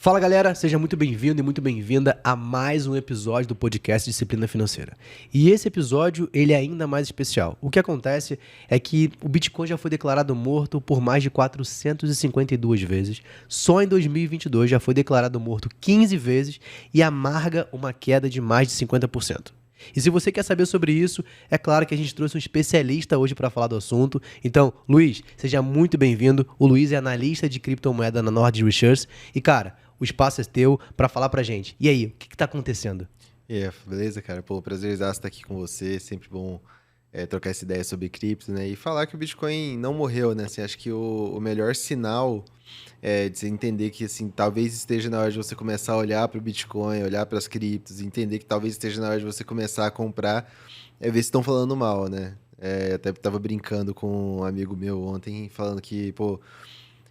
Fala galera, seja muito bem-vindo e muito bem-vinda a mais um episódio do podcast Disciplina Financeira. E esse episódio, ele é ainda mais especial. O que acontece é que o Bitcoin já foi declarado morto por mais de 452 vezes. Só em 2022 já foi declarado morto 15 vezes e amarga uma queda de mais de 50%. E se você quer saber sobre isso, é claro que a gente trouxe um especialista hoje para falar do assunto. Então, Luiz, seja muito bem-vindo. O Luiz é analista de criptomoeda na Nord Research. E, cara, o espaço é teu para falar pra gente. E aí, o que tá acontecendo? Beleza, cara? Pô, prazerzaço estar aqui com você. Sempre bom trocar essa ideia sobre cripto, né? E falar que o Bitcoin não morreu, né? Assim, acho que o melhor sinal é de você entender que, assim, talvez esteja na hora de você começar a olhar para o Bitcoin, olhar para as criptos, entender que talvez esteja na hora de você começar a comprar, ver se estão falando mal, né? Até tava brincando com um amigo meu ontem, falando que, pô,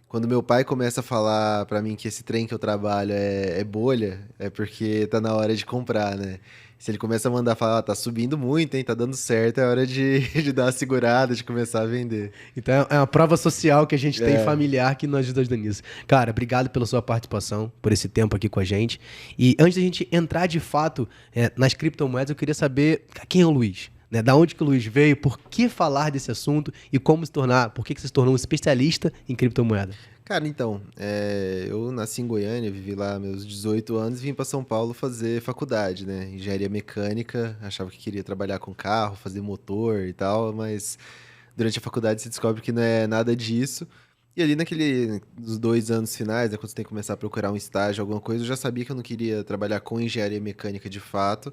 quando meu pai começa a falar pra mim que esse trem que eu trabalho é bolha, é porque tá na hora de comprar, né? Se ele começa a mandar falar, tá subindo muito, hein? Tá dando certo, é hora de, de dar uma segurada, de começar a vender. Então é uma prova social que a gente tem É, familiar que nos ajuda nisso. Cara, obrigado pela sua participação, por esse tempo aqui com a gente. E antes da gente entrar de fato nas criptomoedas, eu queria saber quem é o Luiz. Né? Da onde que o Luiz veio, por que falar desse assunto e como se tornar, por que você se tornou um especialista em criptomoeda? Cara, então, eu nasci em Goiânia, vivi lá meus 18 anos e vim para São Paulo fazer faculdade, né? Engenharia mecânica, achava que queria trabalhar com carro, fazer motor e tal, mas durante a faculdade você descobre que não é nada disso. E ali nos 2 anos finais, né, quando você tem que começar a procurar um estágio, alguma coisa, eu já sabia que eu não queria trabalhar com engenharia mecânica de fato.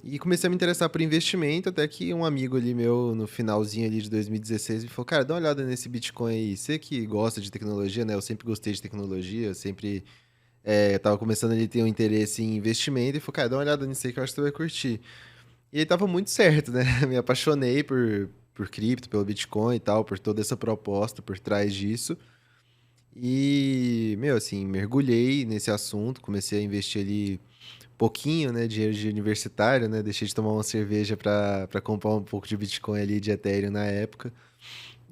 E comecei a me interessar por investimento, até que um amigo ali meu, no finalzinho ali de 2016, me falou, cara, dá uma olhada nesse Bitcoin aí. Você que gosta de tecnologia, né? Eu sempre gostei de tecnologia, eu sempre tava começando ali a ter um interesse em investimento, e falou, cara, dá uma olhada nisso aí que eu acho que você vai curtir. E aí tava muito certo, né? Me apaixonei por cripto, pelo Bitcoin e tal, por toda essa proposta por trás disso. E, meu, assim, mergulhei nesse assunto, comecei a investir ali pouquinho, né, dinheiro de universitário, né, deixei de tomar uma cerveja para comprar um pouco de Bitcoin ali, de Ethereum na época.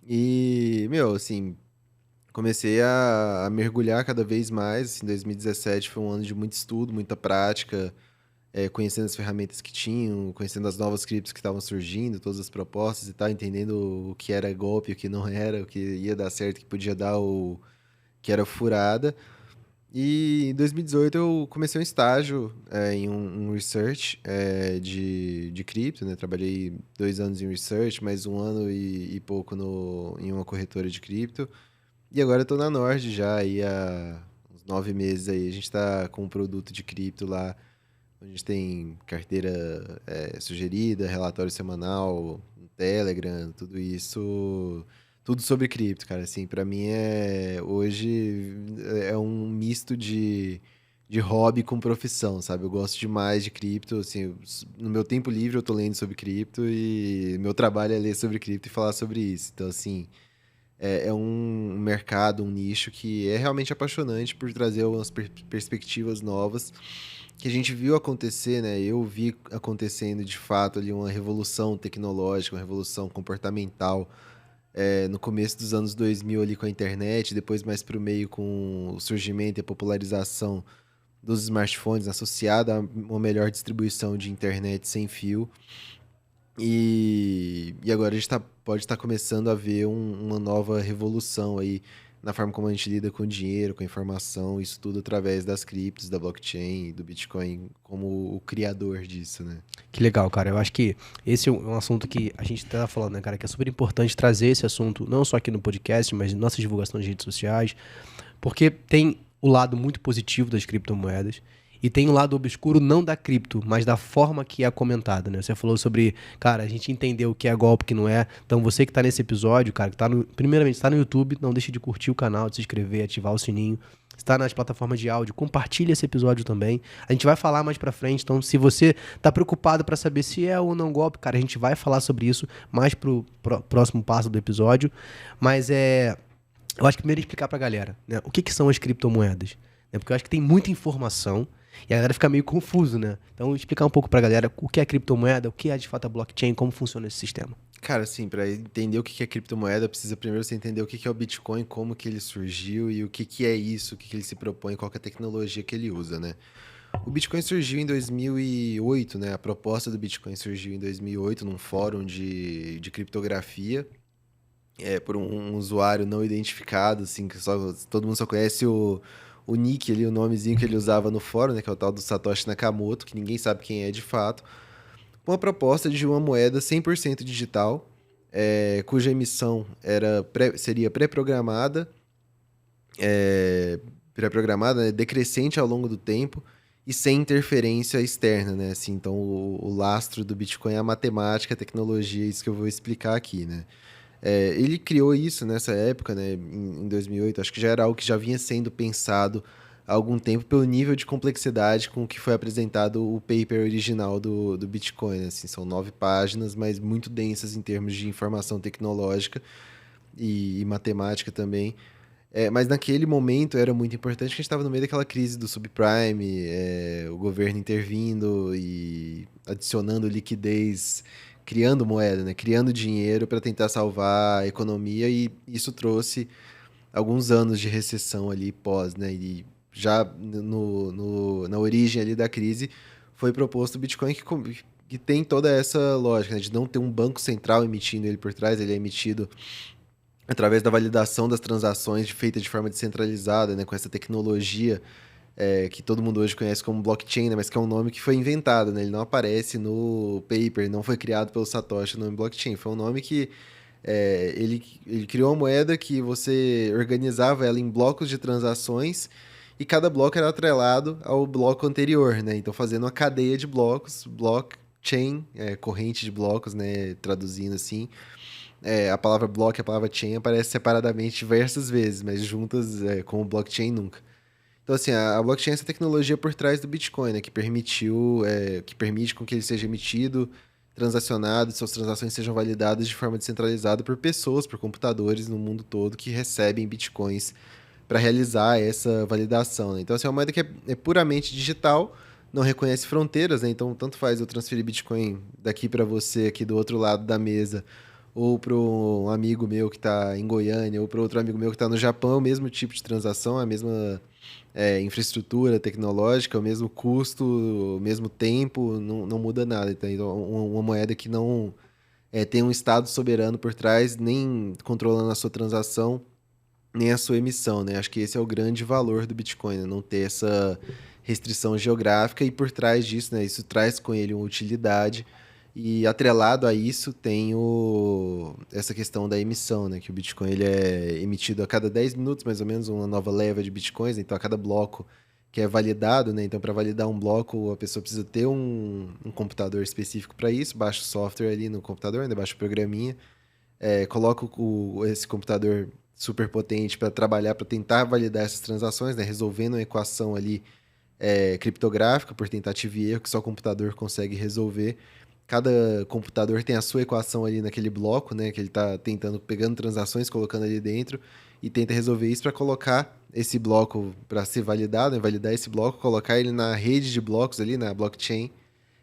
E, meu, assim, comecei a mergulhar cada vez mais. Assim, 2017 foi um ano de muito estudo, muita prática, conhecendo as ferramentas que tinham, conhecendo as novas criptos que estavam surgindo, todas as propostas e tal, entendendo o que era golpe, o que não era, o que ia dar certo, o que podia dar, o que era furada. E em 2018 eu comecei um estágio em um research de cripto, né? Trabalhei 2 anos em research, mais um ano e pouco em uma corretora de cripto. E agora eu tô na Nord já, aí há uns 9 meses aí. A gente tá com um produto de cripto lá, a gente tem carteira sugerida, relatório semanal, um Telegram, tudo isso, tudo sobre cripto, cara. Assim, para mim hoje é um misto de hobby com profissão, sabe? Eu gosto demais de cripto, assim, no meu tempo livre eu tô lendo sobre cripto e meu trabalho é ler sobre cripto e falar sobre isso. Então, assim, é um mercado, um nicho que é realmente apaixonante por trazer algumas perspectivas novas que a gente viu acontecer, né? Eu vi acontecendo de fato ali uma revolução tecnológica, uma revolução comportamental no começo dos anos 2000 ali com a internet, depois mais para o meio com o surgimento e a popularização dos smartphones associada a uma melhor distribuição de internet sem fio. E agora a gente pode estar começando a ver uma nova revolução aí na forma como a gente lida com o dinheiro, com a informação, isso tudo através das criptos, da blockchain e do Bitcoin como o criador disso, né? Que legal, cara. Eu acho que esse é um assunto que a gente tá falando, né, cara? Que é super importante trazer esse assunto, não só aqui no podcast, mas em nossa divulgação nas redes sociais, porque tem o lado muito positivo das criptomoedas e tem o lado obscuro não da cripto, mas da forma que é comentada, né? Você falou sobre, cara, a gente entendeu o que é golpe, o que não é. Então você que tá nesse episódio, cara, que tá primeiramente está no YouTube, não deixe de curtir o canal, de se inscrever, ativar o sininho. Está nas plataformas de áudio, compartilha esse episódio também. A gente vai falar mais pra frente, então se você tá preocupado pra saber se é ou não golpe, cara, a gente vai falar sobre isso mais pro próximo passo do episódio. Mas eu acho que primeiro explicar pra galera, né, o que são as criptomoedas. Né, porque eu acho que tem muita informação E a galera fica meio confuso, né? Então, explicar um pouco pra galera o que é criptomoeda, o que é de fato a blockchain, como funciona esse sistema. Cara, assim, para entender o que é criptomoeda, precisa primeiro você entender o que é o Bitcoin, como que ele surgiu e o que é isso, o que ele se propõe, qual que é a tecnologia que ele usa, né? O Bitcoin surgiu em 2008, né? A proposta do Bitcoin surgiu em 2008 num fórum de criptografia, por um usuário não identificado, assim, que todo mundo só conhece o nick ali, o nomezinho que ele usava no fórum, né? Que é o tal do Satoshi Nakamoto, que ninguém sabe quem é de fato. Uma proposta de uma moeda 100% digital, cuja emissão seria pré-programada, né, decrescente ao longo do tempo e sem interferência externa, né? Assim, então, o lastro do Bitcoin é a matemática, a tecnologia, isso que eu vou explicar aqui, né? Ele criou isso nessa época, né, em 2008. Acho que já era algo que já vinha sendo pensado há algum tempo pelo nível de complexidade com que foi apresentado o paper original do Bitcoin. Assim, são 9 páginas, mas muito densas em termos de informação tecnológica e matemática também. Mas naquele momento era muito importante que a gente estava no meio daquela crise do subprime, o governo intervindo e adicionando liquidez, criando moeda, né? Criando dinheiro para tentar salvar a economia, e isso trouxe alguns anos de recessão ali pós, né? E já na origem ali da crise foi proposto o Bitcoin que tem toda essa lógica, né, de não ter um banco central emitindo ele por trás. Ele é emitido através da validação das transações feita de forma descentralizada, né, com essa tecnologia que todo mundo hoje conhece como blockchain, né, mas que é um nome que foi inventado, né, ele não aparece no paper, não foi criado pelo Satoshi o nome blockchain, foi um nome que ele criou uma moeda que você organizava ela em blocos de transações e cada bloco era atrelado ao bloco anterior, né, então fazendo uma cadeia de blocos, blockchain, corrente de blocos, né, traduzindo assim. A palavra block e a palavra chain aparecem separadamente diversas vezes, mas juntas como blockchain nunca. Então, assim, a blockchain é essa tecnologia por trás do Bitcoin, né, que permite com que ele seja emitido, transacionado, suas transações sejam validadas de forma descentralizada por pessoas, por computadores no mundo todo que recebem Bitcoins para realizar essa validação, né? Então, assim, é uma moeda que é puramente digital, não reconhece fronteiras, né? Então, tanto faz eu transferir Bitcoin daqui para você, aqui do outro lado da mesa, ou para um amigo meu que está em Goiânia, ou para outro amigo meu que está no Japão, é o mesmo tipo de transação, a mesma infraestrutura tecnológica, o mesmo custo, o mesmo tempo, não muda nada. Então, uma moeda que não tem um Estado soberano por trás, nem controlando a sua transação, nem a sua emissão, né? Acho que esse é o grande valor do Bitcoin, né? Não ter essa restrição geográfica, e por trás disso, né? Isso traz com ele uma utilidade, e atrelado a isso tem essa questão da emissão, né? Que o Bitcoin ele é emitido a cada 10 minutos, mais ou menos, uma nova leva de Bitcoins, então a cada bloco que é validado, né? Então, para validar um bloco, a pessoa precisa ter um computador específico para isso, baixa o software ali no computador, né? Baixa o programinha, coloca esse computador super potente para trabalhar, para tentar validar essas transações, né? Resolvendo uma equação ali criptográfica por tentativa e erro que só o computador consegue resolver. Cada computador tem a sua equação ali naquele bloco, né? Que ele está pegando transações, colocando ali dentro, e tenta resolver isso para colocar esse bloco para ser validado, né? Validar esse bloco, colocar ele na rede de blocos ali, na blockchain,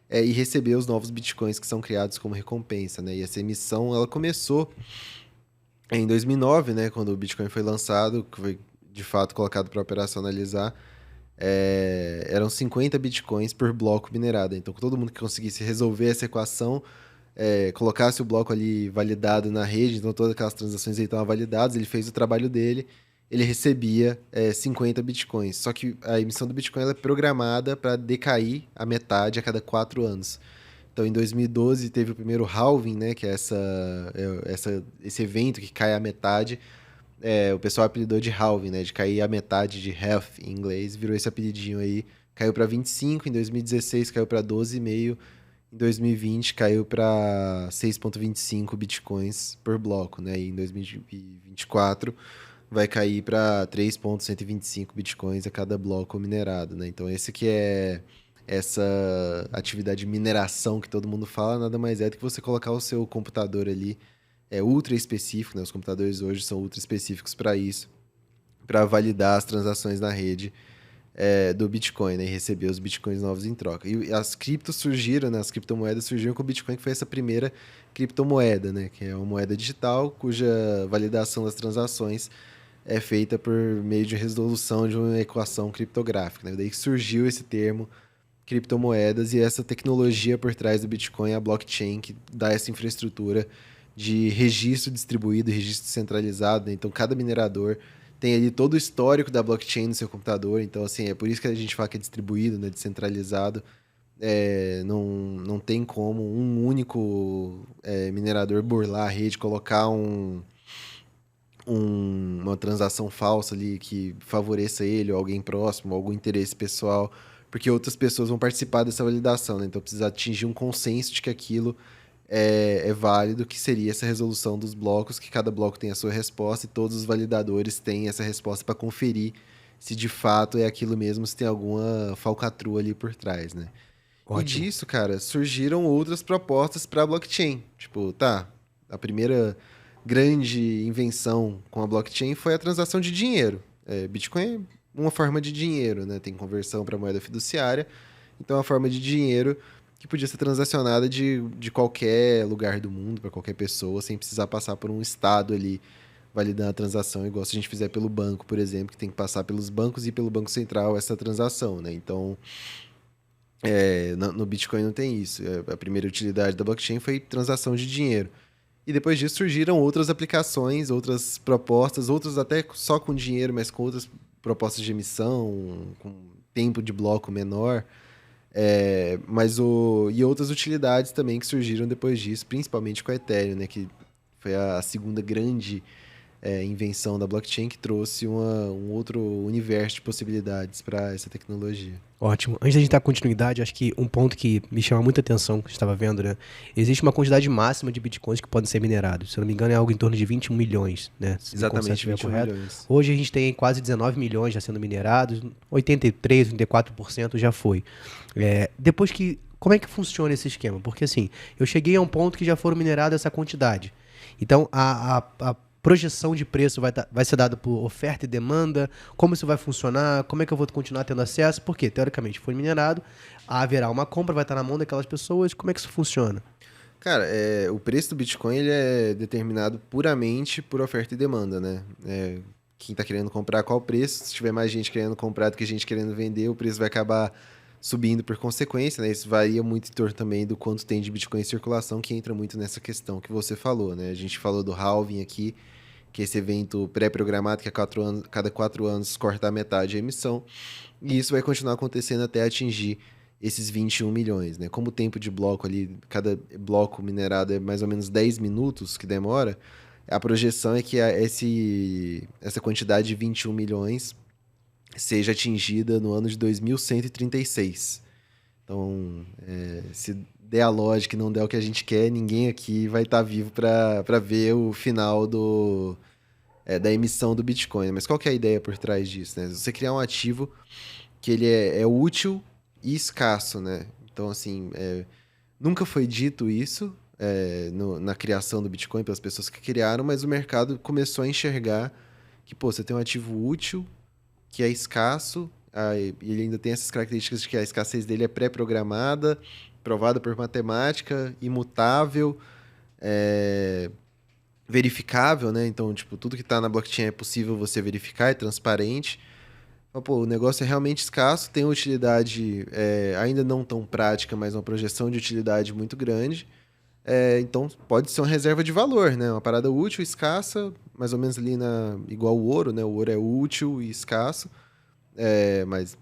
e receber os novos bitcoins que são criados como recompensa, né? E essa emissão, ela começou em 2009, né? Quando o Bitcoin foi lançado, que foi de fato colocado para operacionalizar. Eram 50 bitcoins por bloco minerado. Então, todo mundo que conseguisse resolver essa equação, colocasse o bloco ali validado na rede, então todas aquelas transações aí estavam validadas, ele fez o trabalho dele, ele recebia 50 bitcoins. Só que a emissão do Bitcoin ela é programada para decair a metade a cada 4 anos. Então, em 2012, teve o primeiro halving, né, que é esse evento que cai a metade. O pessoal apelidou de halving, né? De cair a metade, de half em inglês, virou esse apelidinho aí. Caiu para 25, em 2016 caiu para 12,5, em 2020 caiu para 6,25 bitcoins por bloco, né? E em 2024 vai cair para 3,125 bitcoins a cada bloco minerado, né? Então esse que é essa atividade de mineração que todo mundo fala, nada mais é do que você colocar o seu computador ali ultra específico, né? Os computadores hoje são ultra específicos para isso, para validar as transações na rede, do Bitcoin, né? E receber os Bitcoins novos em troca. E as criptos surgiram, né? As criptomoedas surgiram com o Bitcoin, que foi essa primeira criptomoeda, né? Que é uma moeda digital cuja validação das transações é feita por meio de resolução de uma equação criptográfica, né? Daí que surgiu esse termo criptomoedas e essa tecnologia por trás do Bitcoin, a blockchain, que dá essa infraestrutura de registro distribuído, registro centralizado, né? Então, cada minerador tem ali todo o histórico da blockchain no seu computador. Então, assim, é por isso que a gente fala que é distribuído, né? Descentralizado. Não tem como um único minerador burlar a rede, colocar uma transação falsa ali que favoreça ele ou alguém próximo, algum interesse pessoal, porque outras pessoas vão participar dessa validação, né? Então precisa atingir um consenso de que aquilo é válido, que seria essa resolução dos blocos, que cada bloco tem a sua resposta e todos os validadores têm essa resposta para conferir se de fato é aquilo mesmo, se tem alguma falcatrua ali por trás, né? E Ótimo. disso, cara, surgiram outras propostas para blockchain. Tipo, a primeira grande invenção com a blockchain foi a transação de dinheiro. Bitcoin é uma forma de dinheiro, né? Tem conversão para moeda fiduciária, então é uma forma de dinheiro que podia ser transacionada de qualquer lugar do mundo, para qualquer pessoa, sem precisar passar por um estado ali validando a transação, igual se a gente fizer pelo banco, por exemplo, que tem que passar pelos bancos e pelo Banco Central essa transação, né? Então, no Bitcoin não tem isso. A primeira utilidade da blockchain foi transação de dinheiro. E depois disso surgiram outras aplicações, outras propostas, outras até só com dinheiro, mas com outras propostas de emissão, com tempo de bloco menor. E outras utilidades também que surgiram depois disso, principalmente com a Ethereum, né, que foi a segunda grande invenção da blockchain que trouxe um outro universo de possibilidades para essa tecnologia. Ótimo. Antes da gente dar continuidade, acho que um ponto que me chama muita atenção, que eu estava vendo, né? Existe uma quantidade máxima de bitcoins que podem ser minerados. Se eu não me engano, é algo em torno de 21 milhões, né? Se Exatamente, estiver 21 correto. milhões. Hoje a gente tem quase 19 milhões já sendo minerados, 83, 84% já foi. Depois que... Como é que funciona esse esquema? Porque assim, eu cheguei a um ponto que já foram minerados essa quantidade. Então, a projeção de preço vai ser dada por oferta e demanda, como isso vai funcionar, como é que eu vou continuar tendo acesso, porque, teoricamente, foi minerado, haverá uma compra, vai estar na mão daquelas pessoas, como é que isso funciona? Cara, o preço do Bitcoin ele é determinado puramente por oferta e demanda, né? Quem está querendo comprar, qual o preço? Se tiver mais gente querendo comprar do que gente querendo vender, o preço vai acabar subindo por consequência, né? Isso varia muito em torno também do quanto tem de Bitcoin em circulação, que entra muito nessa questão que você falou, né? A gente falou do halving aqui, que é esse evento pré-programado que cada 4 anos corta a metade a emissão, e isso vai continuar acontecendo até atingir esses 21 milhões, né? Como o tempo de bloco ali, cada bloco minerado é mais ou menos 10 minutos que demora, a projeção é que essa quantidade de 21 milhões seja atingida no ano de 2136. Então, se der a lógica e não der o que a gente quer, ninguém aqui vai estar vivo para ver o final da emissão do Bitcoin. Mas qual que é a ideia por trás disso, né? Você criar um ativo que ele é útil e escasso, né? Então, assim, nunca foi dito isso na criação do Bitcoin pelas pessoas que criaram, mas o mercado começou a enxergar que, você tem um ativo útil, que é escasso, e ele ainda tem essas características de que a escassez dele é pré-programada, provada por matemática, imutável, verificável, né? Então, tipo, tudo que está na blockchain é possível você verificar, é transparente. O negócio é realmente escasso, tem uma utilidade ainda não tão prática, mas uma projeção de utilidade muito grande. Então, pode ser uma reserva de valor, né? Uma parada útil, escassa, mais ou menos ali igual o ouro, né? O ouro é útil e escasso, mas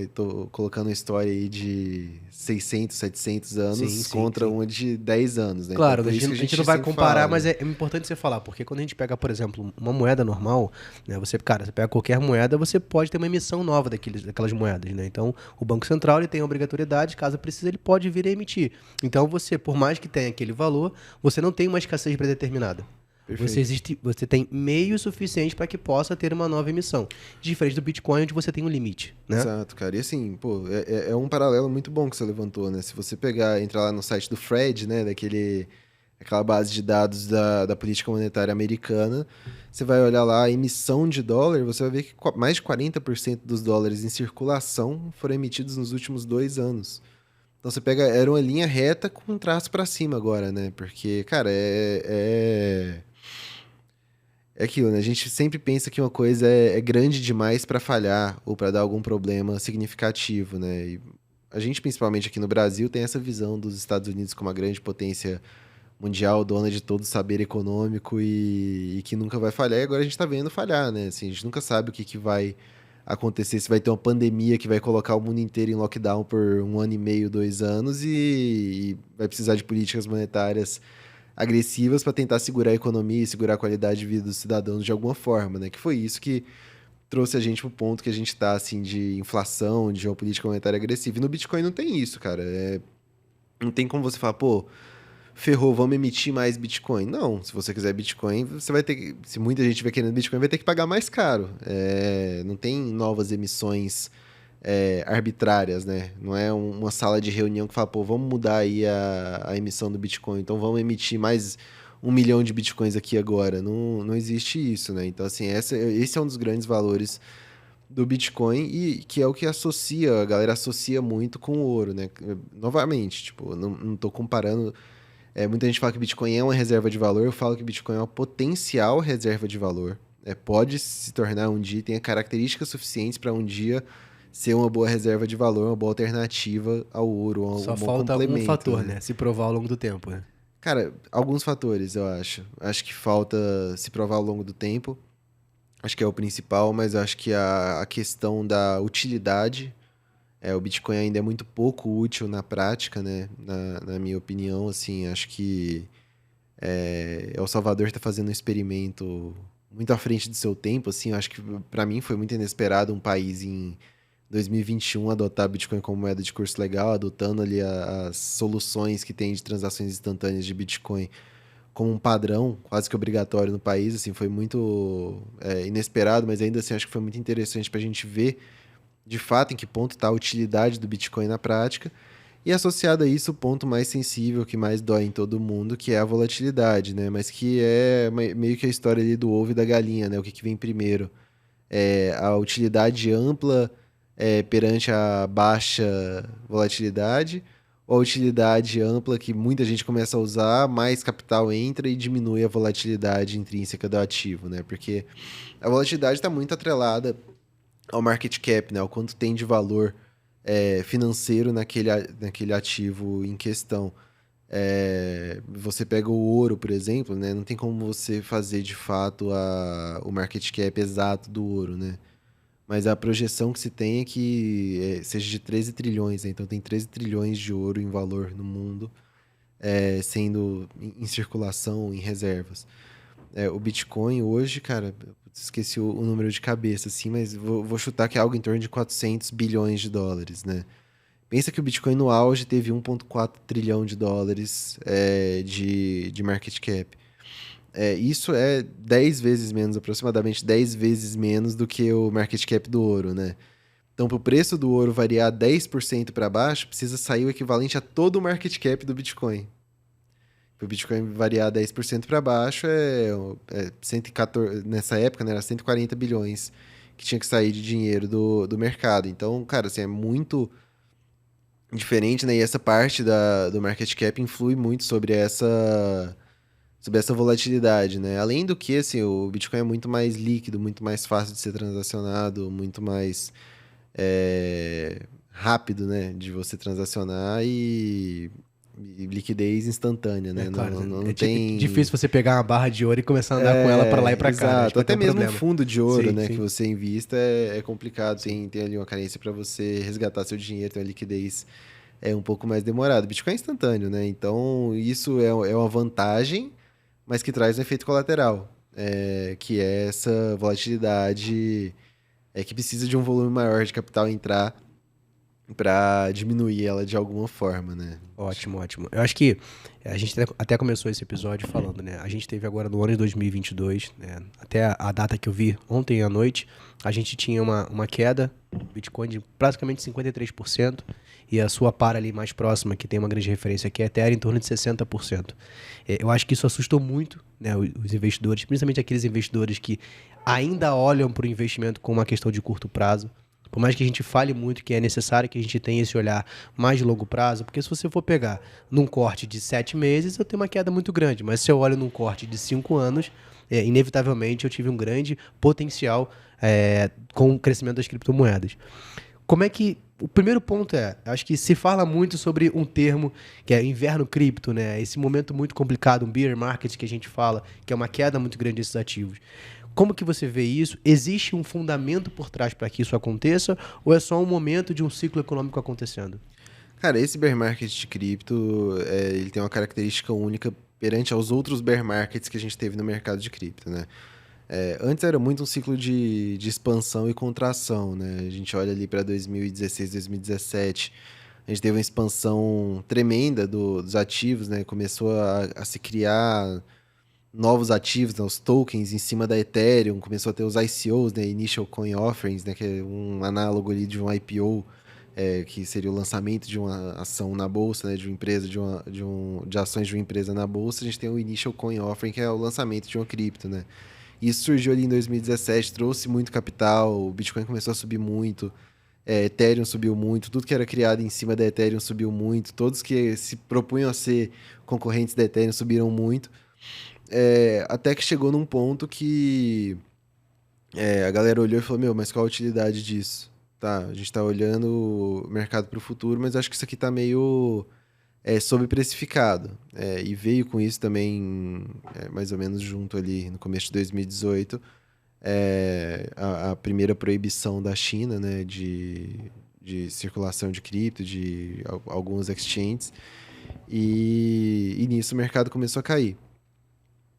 tô colocando uma história aí de 600, 700 anos Sim, contra sim. uma de 10 anos, né? Claro, Então, por a isso que gente não vai sempre comparar, fala, mas né? é importante você falar, porque quando a gente pega, por exemplo, uma moeda normal, né, você pega qualquer moeda, você pode ter uma emissão nova daquelas moedas, né? Então, o Banco Central ele tem a obrigatoriedade, caso precise, ele pode vir a emitir. Então, você, por mais que tenha aquele valor, você não tem uma escassez predeterminada. Perfeito. Você tem meio suficiente para que possa ter uma nova emissão. Diferente do Bitcoin, onde você tem um limite, né? Exato, cara. E assim, é um paralelo muito bom que você levantou, né? Se você entrar lá no site do Fred, né? aquela base de dados da política monetária americana, você vai olhar lá a emissão de dólar, você vai ver que mais de 40% dos dólares em circulação foram emitidos nos últimos 2 anos. Então você pega, era uma linha reta com um traço para cima agora, né? Porque, cara, é aquilo, né? A gente sempre pensa que uma coisa é grande demais para falhar ou para dar algum problema significativo, né? E a gente, principalmente aqui no Brasil, tem essa visão dos Estados Unidos como uma grande potência mundial, dona de todo o saber econômico e que nunca vai falhar. E agora a gente tá vendo falhar, né? Assim, a gente nunca sabe o que vai acontecer, se vai ter uma pandemia que vai colocar o mundo inteiro em lockdown por 1 ano e meio, 2 anos e vai precisar de políticas monetárias agressivas para tentar segurar a economia e segurar a qualidade de vida dos cidadãos de alguma forma, né? Que foi isso que trouxe a gente pro ponto que a gente tá, assim, de inflação, de uma política monetária agressiva. E no Bitcoin não tem isso, cara. Não tem como você falar, pô, ferrou, vamos emitir mais Bitcoin. Não, se você quiser Bitcoin, você vai ter que... Se muita gente estiver querendo Bitcoin, vai ter que pagar mais caro. Não tem novas emissões arbitrárias, né? Não é uma sala de reunião que fala, pô, vamos mudar aí a emissão do Bitcoin, então vamos emitir mais 1 milhão de Bitcoins aqui agora. Não, não existe isso, né? Então, assim, esse é um dos grandes valores do Bitcoin e que é o que a galera associa muito com o ouro, né? Novamente, tipo, não tô comparando. Muita gente fala que Bitcoin é uma reserva de valor, eu falo que Bitcoin é uma potencial reserva de valor. Pode se tornar um dia, tem características suficientes para um dia ser uma boa reserva de valor, uma boa alternativa ao ouro, Só um bom falta um complemento, fator, né? né? Se provar ao longo do tempo, né? Cara, alguns fatores, eu acho. Acho que falta se provar ao longo do tempo. Acho que é o principal, mas acho que a questão da utilidade, o Bitcoin ainda é muito pouco útil na prática, né? Na minha opinião, assim, acho que El Salvador está fazendo um experimento muito à frente do seu tempo, assim, eu acho que para mim foi muito inesperado um país em 2021 adotar Bitcoin como moeda de curso legal, adotando ali as soluções que tem de transações instantâneas de Bitcoin como um padrão quase que obrigatório no país, assim, foi muito inesperado, mas ainda assim acho que foi muito interessante para a gente ver de fato em que ponto está a utilidade do Bitcoin na prática. E associado a isso, o ponto mais sensível, que mais dói em todo mundo, que é a volatilidade, né? Mas que é meio que a história ali do ovo e da galinha, né? O que vem primeiro? A utilidade ampla perante a baixa volatilidade, ou a utilidade ampla que muita gente começa a usar, mais capital entra e diminui a volatilidade intrínseca do ativo, né? Porque a volatilidade está muito atrelada ao market cap, né? Ao quanto tem de valor financeiro naquele ativo em questão. Você pega o ouro, por exemplo, né? Não tem como você fazer de fato o market cap exato do ouro, né? Mas a projeção que se tem é que seja de 13 trilhões, né? Então tem 13 trilhões de ouro em valor no mundo, sendo em circulação, em reservas. O Bitcoin hoje, cara, esqueci o número de cabeça, assim, mas vou chutar que é algo em torno de 400 bilhões de dólares, né? Pensa que o Bitcoin no auge teve 1,4 trilhão de dólares de market cap. Isso é 10 vezes menos, aproximadamente 10 vezes menos do que o market cap do ouro, né? Então, para o preço do ouro variar 10% para baixo, precisa sair o equivalente a todo o market cap do Bitcoin. Para o Bitcoin variar 10% para baixo, 114, nessa época, né, era 140 bilhões que tinha que sair de dinheiro do mercado. Então, cara, assim, é muito diferente, né? E essa parte do market cap influi muito sobre essa volatilidade, né? Além do que, assim, o Bitcoin é muito mais líquido, muito mais fácil de ser transacionado, muito mais rápido, né? De você transacionar e liquidez instantânea, né? Claro, Não é tem... difícil você pegar uma barra de ouro e começar a andar com ela pra lá e pra cá, né? Acho Exato. que vai ter Até um mesmo um problema. fundo de ouro, Sim, né? sim. Que você invista é complicado. Tem ali uma carência para você resgatar seu dinheiro, tem uma liquidez um pouco mais demorada. Bitcoin é instantâneo, né? Então, isso é uma vantagem, mas que traz um efeito colateral, que é essa volatilidade que precisa de um volume maior de capital entrar para diminuir ela de alguma forma, né? Ótimo, ótimo. Eu acho que a gente até começou esse episódio falando, né? A gente teve agora no ano de 2022, né? Até a data que eu vi ontem à noite, a gente tinha uma queda do Bitcoin de praticamente 53% e a sua para ali mais próxima, que tem uma grande referência aqui, é Ethereum, em torno de 60%. Eu acho que isso assustou muito, né, os investidores, principalmente aqueles investidores que ainda olham para o investimento como uma questão de curto prazo. Por mais que a gente fale muito que é necessário que a gente tenha esse olhar mais de longo prazo, porque se você for pegar num corte de 7 meses, eu tenho uma queda muito grande. Mas se eu olho num corte de 5 anos, inevitavelmente eu tive um grande potencial com o crescimento das criptomoedas. Como é que. O primeiro ponto acho que se fala muito sobre um termo que é inverno cripto, né? Esse momento muito complicado, um bear market que a gente fala, que é uma queda muito grande desses ativos. Como que você vê isso? Existe um fundamento por trás para que isso aconteça ou é só um momento de um ciclo econômico acontecendo? Cara, esse bear market de cripto, ele tem uma característica única perante aos outros bear markets que a gente teve no mercado de cripto, né? Antes era muito um ciclo de expansão e contração, né? A gente olha ali para 2016, 2017, a gente teve uma expansão tremenda dos ativos, né? Começou a se criar novos ativos, né? Os tokens em cima da Ethereum, começou a ter os ICOs, né? Initial Coin Offerings, né? Que é um análogo ali de um IPO, que seria o lançamento de uma ação na bolsa, né? De uma empresa, de ações de uma empresa na bolsa. A gente tem o Initial Coin Offering, que é o lançamento de uma cripto, né? Isso surgiu ali em 2017, trouxe muito capital, o Bitcoin começou a subir muito, Ethereum subiu muito, tudo que era criado em cima da Ethereum subiu muito, todos que se propunham a ser concorrentes da Ethereum subiram muito, até que chegou num ponto que a galera olhou e falou, meu, mas qual a utilidade disso? Tá, a gente tá olhando o mercado para o futuro, mas acho que isso aqui tá meio sobreprecificado. E veio com isso também, mais ou menos junto ali no começo de 2018, a primeira proibição da China, né, de circulação de cripto, de alguns exchanges, e nisso o mercado começou a cair.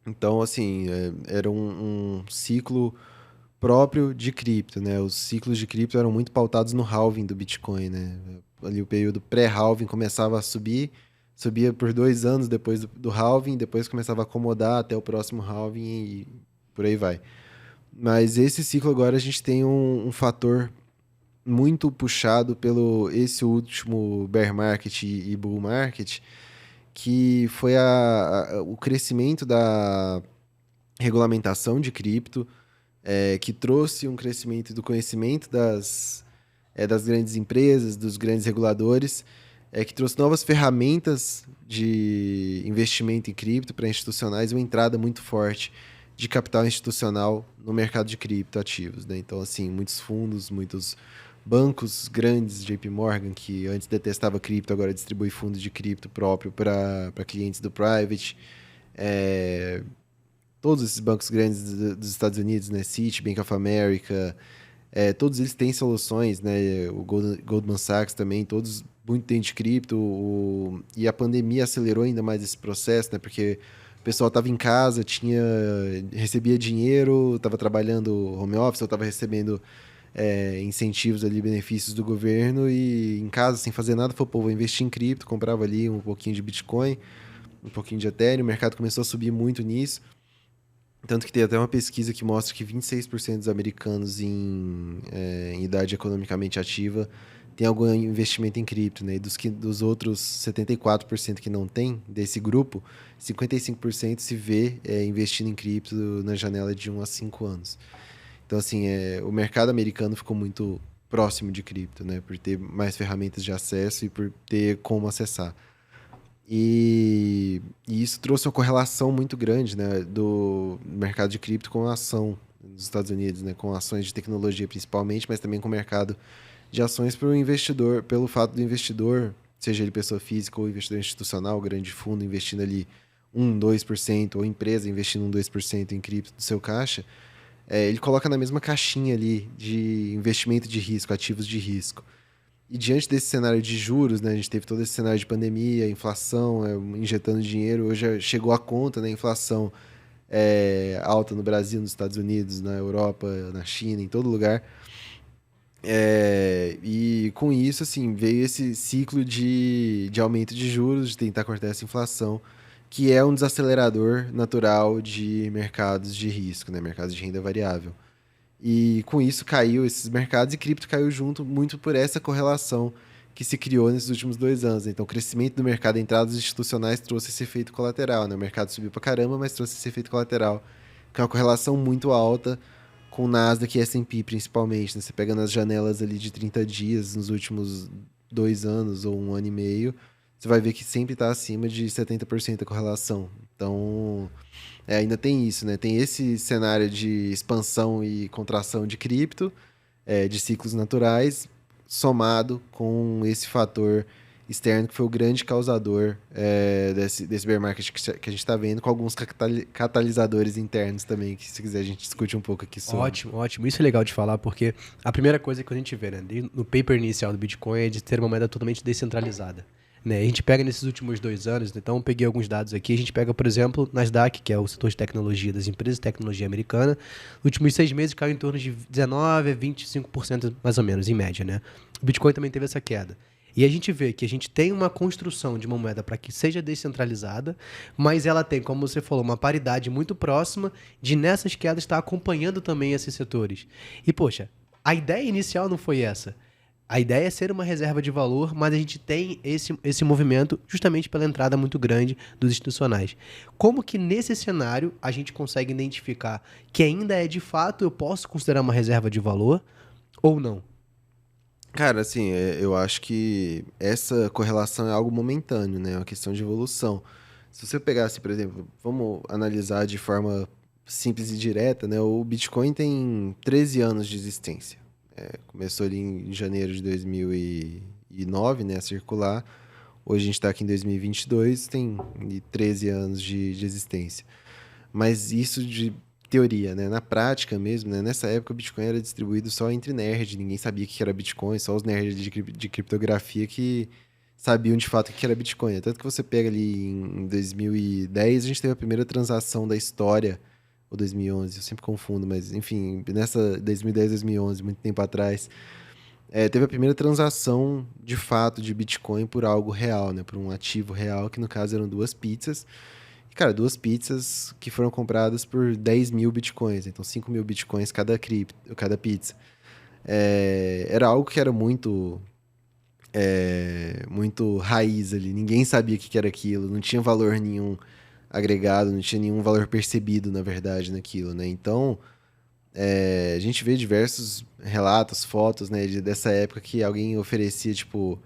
Então, assim, era um ciclo próprio de cripto, né? Os ciclos de cripto eram muito pautados no halving do Bitcoin, né? Ali o período pré-halving começava a subir, subia por 2 anos depois do halving, depois começava a acomodar até o próximo halving e por aí vai. Mas esse ciclo agora a gente tem um fator muito puxado pelo esse último bear market e bull market, que foi o crescimento da regulamentação de cripto, que trouxe um crescimento do conhecimento das grandes empresas, dos grandes reguladores, que trouxe novas ferramentas de investimento em cripto para institucionais, uma entrada muito forte de capital institucional no mercado de criptoativos, né? Então, assim, muitos fundos, muitos bancos grandes, JP Morgan, que antes detestava cripto, agora distribui fundos de cripto próprio para clientes do private. Todos esses bancos grandes dos Estados Unidos, né? Citi, Bank of America, todos eles têm soluções, né? O Goldman Sachs também, todos muito dentro de cripto. E a pandemia acelerou ainda mais esse processo, né? Porque o pessoal estava em casa, recebia dinheiro, estava trabalhando home office, ou estava recebendo incentivos ali, benefícios do governo, e em casa, sem fazer nada, falou, pô, vou investir em cripto, comprava ali um pouquinho de Bitcoin, um pouquinho de Ethereum, o mercado começou a subir muito nisso. Tanto que tem até uma pesquisa que mostra que 26% dos americanos em idade economicamente ativa tem algum investimento em cripto, né? E dos outros 74% que não tem, desse grupo, 55% se vê investindo em cripto na janela de 1 a 5 anos. Então, assim, o mercado americano ficou muito próximo de cripto, né? Por ter mais ferramentas de acesso e por ter como acessar. E isso trouxe uma correlação muito grande, né, do mercado de cripto com a ação dos Estados Unidos, né, com ações de tecnologia principalmente, mas também com o mercado de ações para o investidor, pelo fato do investidor, seja ele pessoa física ou investidor institucional, grande fundo investindo ali 1, 2%, ou empresa investindo 1, 2% em cripto do seu caixa, ele coloca na mesma caixinha ali de investimento de risco, ativos de risco. E diante desse cenário de juros, né, a gente teve todo esse cenário de pandemia, inflação, injetando dinheiro, hoje chegou a conta, né, inflação alta no Brasil, nos Estados Unidos, na Europa, na China, em todo lugar. E com isso, assim, veio esse ciclo de aumento de juros, de tentar cortar essa inflação, que é um desacelerador natural de mercados de risco, né? Mercados de renda variável. E com isso caiu esses mercados e cripto caiu junto muito por essa correlação que se criou nesses últimos 2 anos. Então, o crescimento do mercado, entradas institucionais trouxe esse efeito colateral, né? O mercado subiu pra caramba, mas trouxe esse efeito colateral, que é uma correlação muito alta com o Nasdaq e S&P principalmente, né? Você pega nas janelas ali de 30 dias, nos últimos 2 anos ou 1 ano e meio, você vai ver que sempre está acima de 70% a correlação. Então, ainda tem isso, né? Tem esse cenário de expansão e contração de cripto, de ciclos naturais, somado com esse fator externo que foi o grande causador desse bear market que a gente está vendo, com alguns catalisadores internos também, que se quiser a gente discute um pouco aqui sobre. Ótimo, ótimo. Isso é legal de falar, porque a primeira coisa que a gente vê, né, no paper inicial do Bitcoin é de ter uma moeda totalmente descentralizada. Né? A gente pega nesses últimos 2 anos, então eu peguei alguns dados aqui, a gente pega, por exemplo, Nasdaq, que é o setor de tecnologia das empresas de tecnologia americana, nos últimos 6 meses caiu em torno de 19% a 25% mais ou menos, em média. Né? O Bitcoin também teve essa queda. E a gente vê que a gente tem uma construção de uma moeda para que seja descentralizada, mas ela tem, como você falou, uma paridade muito próxima de nessas quedas estar acompanhando também esses setores. E, poxa, a ideia inicial não foi essa. A ideia é ser uma reserva de valor, mas a gente tem esse movimento justamente pela entrada muito grande dos institucionais. Como que nesse cenário a gente consegue identificar que ainda é de fato eu posso considerar uma reserva de valor ou não? Cara, assim, eu acho que essa correlação é algo momentâneo, né? É uma questão de evolução. Se você pegasse, por exemplo, vamos analisar de forma simples e direta, né? O Bitcoin tem 13 anos de existência. Começou ali em janeiro de 2009, né, a circular. Hoje a gente está aqui em 2022, tem 13 anos de existência. Mas isso de teoria, né? Na prática mesmo, né? Nessa época o Bitcoin era distribuído só entre nerds, ninguém sabia o que era Bitcoin, só os nerds de criptografia que sabiam de fato o que era Bitcoin. Tanto que você pega ali em 2010, a gente teve a primeira transação da história, ou 2011, eu sempre confundo, mas enfim, nessa 2010, 2011, muito tempo atrás, teve a primeira transação de fato de Bitcoin por algo real, né? Por um ativo real, que no caso eram 2 pizzas. E, cara, 2 pizzas que foram compradas por 10 mil bitcoins, então 5 mil bitcoins cada pizza. Era algo que era muito raiz ali, ninguém sabia o que era aquilo, não tinha valor nenhum agregado, não tinha nenhum valor percebido, na verdade, naquilo, né? Então, a gente vê diversos relatos, fotos, né, dessa época que alguém oferecia, tipo,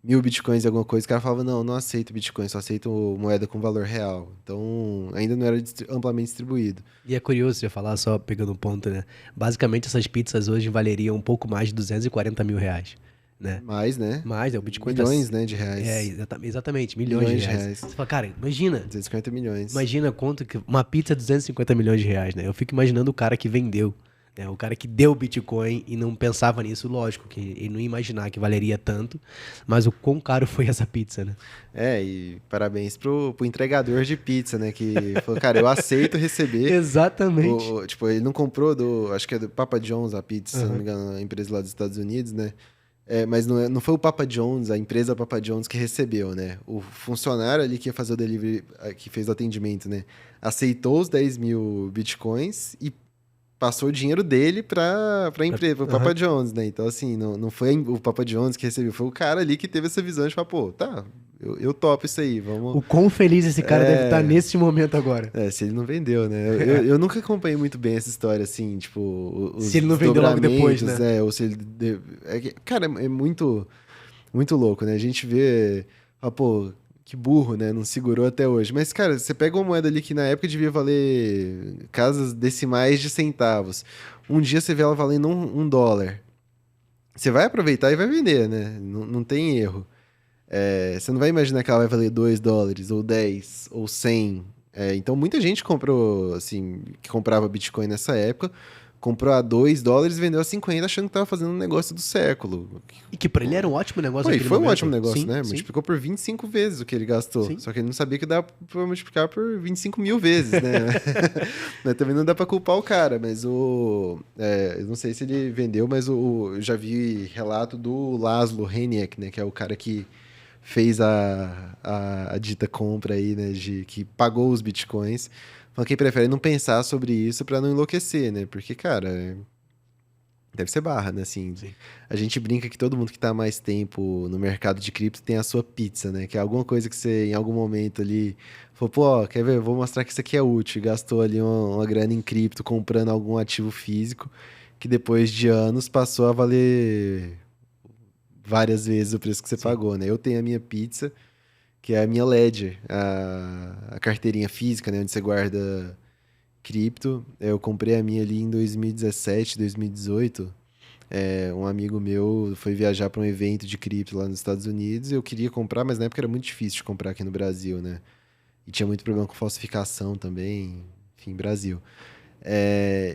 1.000 bitcoins e alguma coisa, o cara falava, não, não aceito bitcoin, só aceito moeda com valor real. Então, ainda não era amplamente distribuído. E é curioso você falar, só pegando um ponto, né? Basicamente, essas pizzas hoje valeriam um pouco mais de 240 mil reais, né? Mais, né? Mas, o Bitcoin Milhões, né, de reais. Exatamente, milhões de reais. Você fala, cara, imagina. 250 milhões. Imagina quanto que uma pizza é 250 milhões de reais, né? Eu fico imaginando o cara que vendeu, né? O cara que deu Bitcoin e não pensava nisso, lógico, que ele não ia imaginar que valeria tanto, mas o quão caro foi essa pizza, né? E parabéns pro entregador de pizza, né? Que falou, cara, eu aceito receber. Exatamente. Tipo, ele não comprou acho que é do Papa John's a pizza, se não me engano, a empresa lá dos Estados Unidos, né? Mas não foi o Papa John's, a empresa Papa John's que recebeu, né? O funcionário ali que ia fazer o delivery, que fez o atendimento, né? Aceitou os 10 mil bitcoins e passou o dinheiro dele pra empresa, pro Papa John's, né? Então, assim, não foi o Papa John's que recebeu, foi o cara ali que teve essa visão de falar, pô, tá, eu topo isso aí, vamos... O quão feliz esse cara deve estar nesse momento agora. Se ele não vendeu, né? Eu nunca acompanhei muito bem essa história, assim, tipo... Se ele não vendeu logo depois, né? Ou se ele... Cara, é muito, muito louco, né? A gente vê... pô, que burro, né? Não segurou até hoje. Mas, cara, você pega uma moeda ali que na época devia valer casas decimais de centavos. Um dia você vê ela valendo um dólar. Você vai aproveitar e vai vender, né? Não tem erro. Você não vai imaginar que ela vai valer 2 dólares, ou 10, ou 100. Então, muita gente comprou, assim, que comprava Bitcoin nessa época, comprou a $2 e vendeu a 50 achando que tava fazendo um negócio do século. E que pra ele era um ótimo negócio Pô, e naquele foi um momento. ótimo negócio, Sim, né? sim. Multiplicou por 25 vezes o que ele gastou. Sim. Só que ele não sabia que dá pra multiplicar por 25 mil vezes, né? Mas também não dá pra culpar o cara, mas eu não sei se ele vendeu, mas eu já vi relato do Laszlo Heniek, né? Que é o cara que fez a dita compra aí, né? Que pagou os bitcoins. Falando que ele prefere não pensar sobre isso pra não enlouquecer, né? Porque, cara, deve ser barra, né? Assim, Sim. a gente brinca que todo mundo que tá há mais tempo no mercado de cripto tem a sua pizza, né? Que é alguma coisa que você, em algum momento ali, falou, pô, ó, quer ver? Eu vou mostrar que isso aqui é útil. E gastou ali uma grana em cripto comprando algum ativo físico que depois de anos passou a valer várias vezes o preço que você Sim. pagou, né? Eu tenho a minha pizza, que é a minha Ledger, a carteirinha física, né? Onde você guarda cripto. Eu comprei a minha ali em 2017, 2018. Um amigo meu foi viajar para um evento de cripto lá nos Estados Unidos. Eu queria comprar, mas na época era muito difícil de comprar aqui no Brasil, né? E tinha muito problema com falsificação também, enfim, Brasil.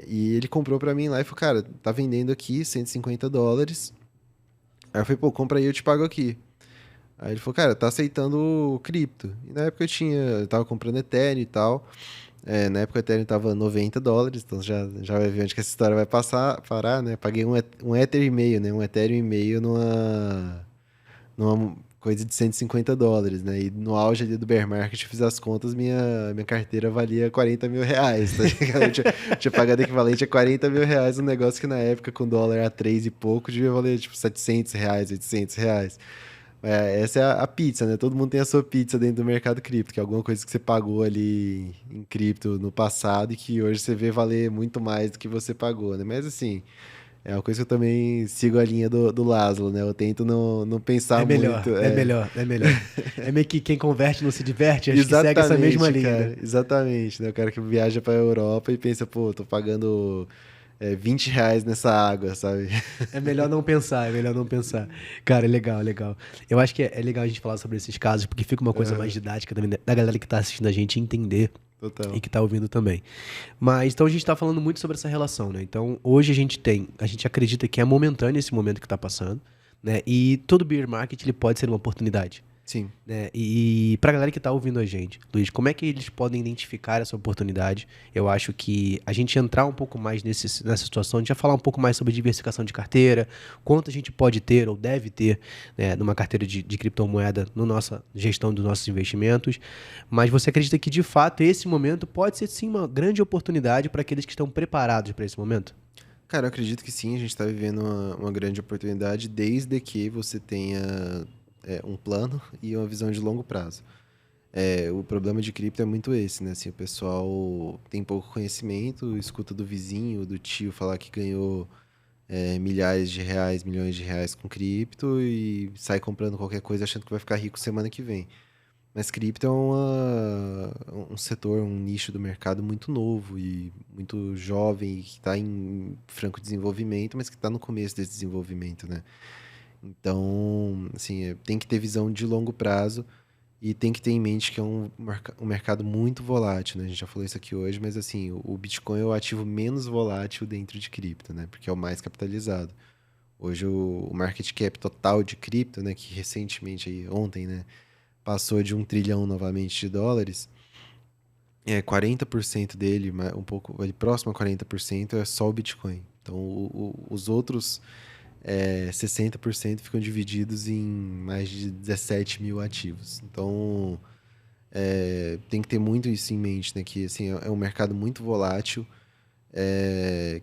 E ele comprou para mim lá e falou, cara, tá vendendo aqui $150. Aí eu falei, pô, compra aí, eu te pago aqui. Aí ele falou, cara, tá aceitando cripto. E na época eu tava comprando Ethereum e tal. Na época o Ethereum tava $90, então já vai ver onde que essa história vai parar, né? Paguei um Ether e meio, né? Um Ethereum e meio numa coisa de $150, né? E no auge ali do bear market, eu fiz as contas, minha carteira valia $40 mil, tá ligado? Eu tinha pagado equivalente a $40 mil um negócio que na época, com o dólar a 3 e pouco, devia valer tipo R$ 700, R$ 800. Essa é a pizza, né? Todo mundo tem a sua pizza dentro do mercado cripto, que é alguma coisa que você pagou ali em cripto no passado e que hoje você vê valer muito mais do que você pagou, né? Mas assim, é uma coisa que eu também sigo a linha do Laszlo, né? Eu tento não pensar É melhor, muito. é melhor, é melhor. É meio que quem converte não se diverte, acho que segue essa Exatamente, mesma linha, cara. né? Exatamente, né? O cara que viaja pra Europa e pensa, pô, tô pagando R$ 20 nessa água, sabe? É melhor não pensar, é melhor não pensar. Cara, é legal, é legal. Eu acho que é legal a gente falar sobre esses casos, porque fica uma coisa mais didática também da galera que tá assistindo a gente entender Total. e que tá ouvindo também. Mas então a gente tá falando muito sobre essa relação, né? Então hoje a gente acredita que é momentâneo esse momento que tá passando, né? E todo bear market ele pode ser uma oportunidade. Sim. Né? E pra galera que tá ouvindo a gente, Luiz, como é que eles podem identificar essa oportunidade? Eu acho que a gente entrar um pouco mais nessa situação, a gente vai falar um pouco mais sobre diversificação de carteira, quanto a gente pode ter ou deve ter, né, numa carteira de criptomoeda na nossa gestão dos nossos investimentos. Mas você acredita que, de fato, esse momento pode ser, sim, uma grande oportunidade para aqueles que estão preparados para esse momento? Cara, eu acredito que sim, a gente está vivendo uma grande oportunidade desde que você tenha um plano e uma visão de longo prazo. O problema de cripto é muito esse, né? Assim, o pessoal tem pouco conhecimento, escuta do vizinho, do tio falar que ganhou milhares de reais, milhões de reais com cripto e sai comprando qualquer coisa achando que vai ficar rico semana que vem. Mas cripto é um setor, um nicho do mercado muito novo e muito jovem e que está em franco desenvolvimento, mas que está no começo desse desenvolvimento, né? Então, assim, tem que ter visão de longo prazo e tem que ter em mente que é um mercado muito volátil, né? A gente já falou isso aqui hoje, mas assim, o Bitcoin é o ativo menos volátil dentro de cripto, né? Porque é o mais capitalizado. Hoje o market cap total de cripto, né, que recentemente aí ontem, né, passou de 1 trilhão novamente de dólares, 40% dele, um pouco ali próximo a 40% é só o Bitcoin. Então os outros 60% ficam divididos em mais de 17 mil ativos. Então, tem que ter muito isso em mente, né? Que assim, é um mercado muito volátil,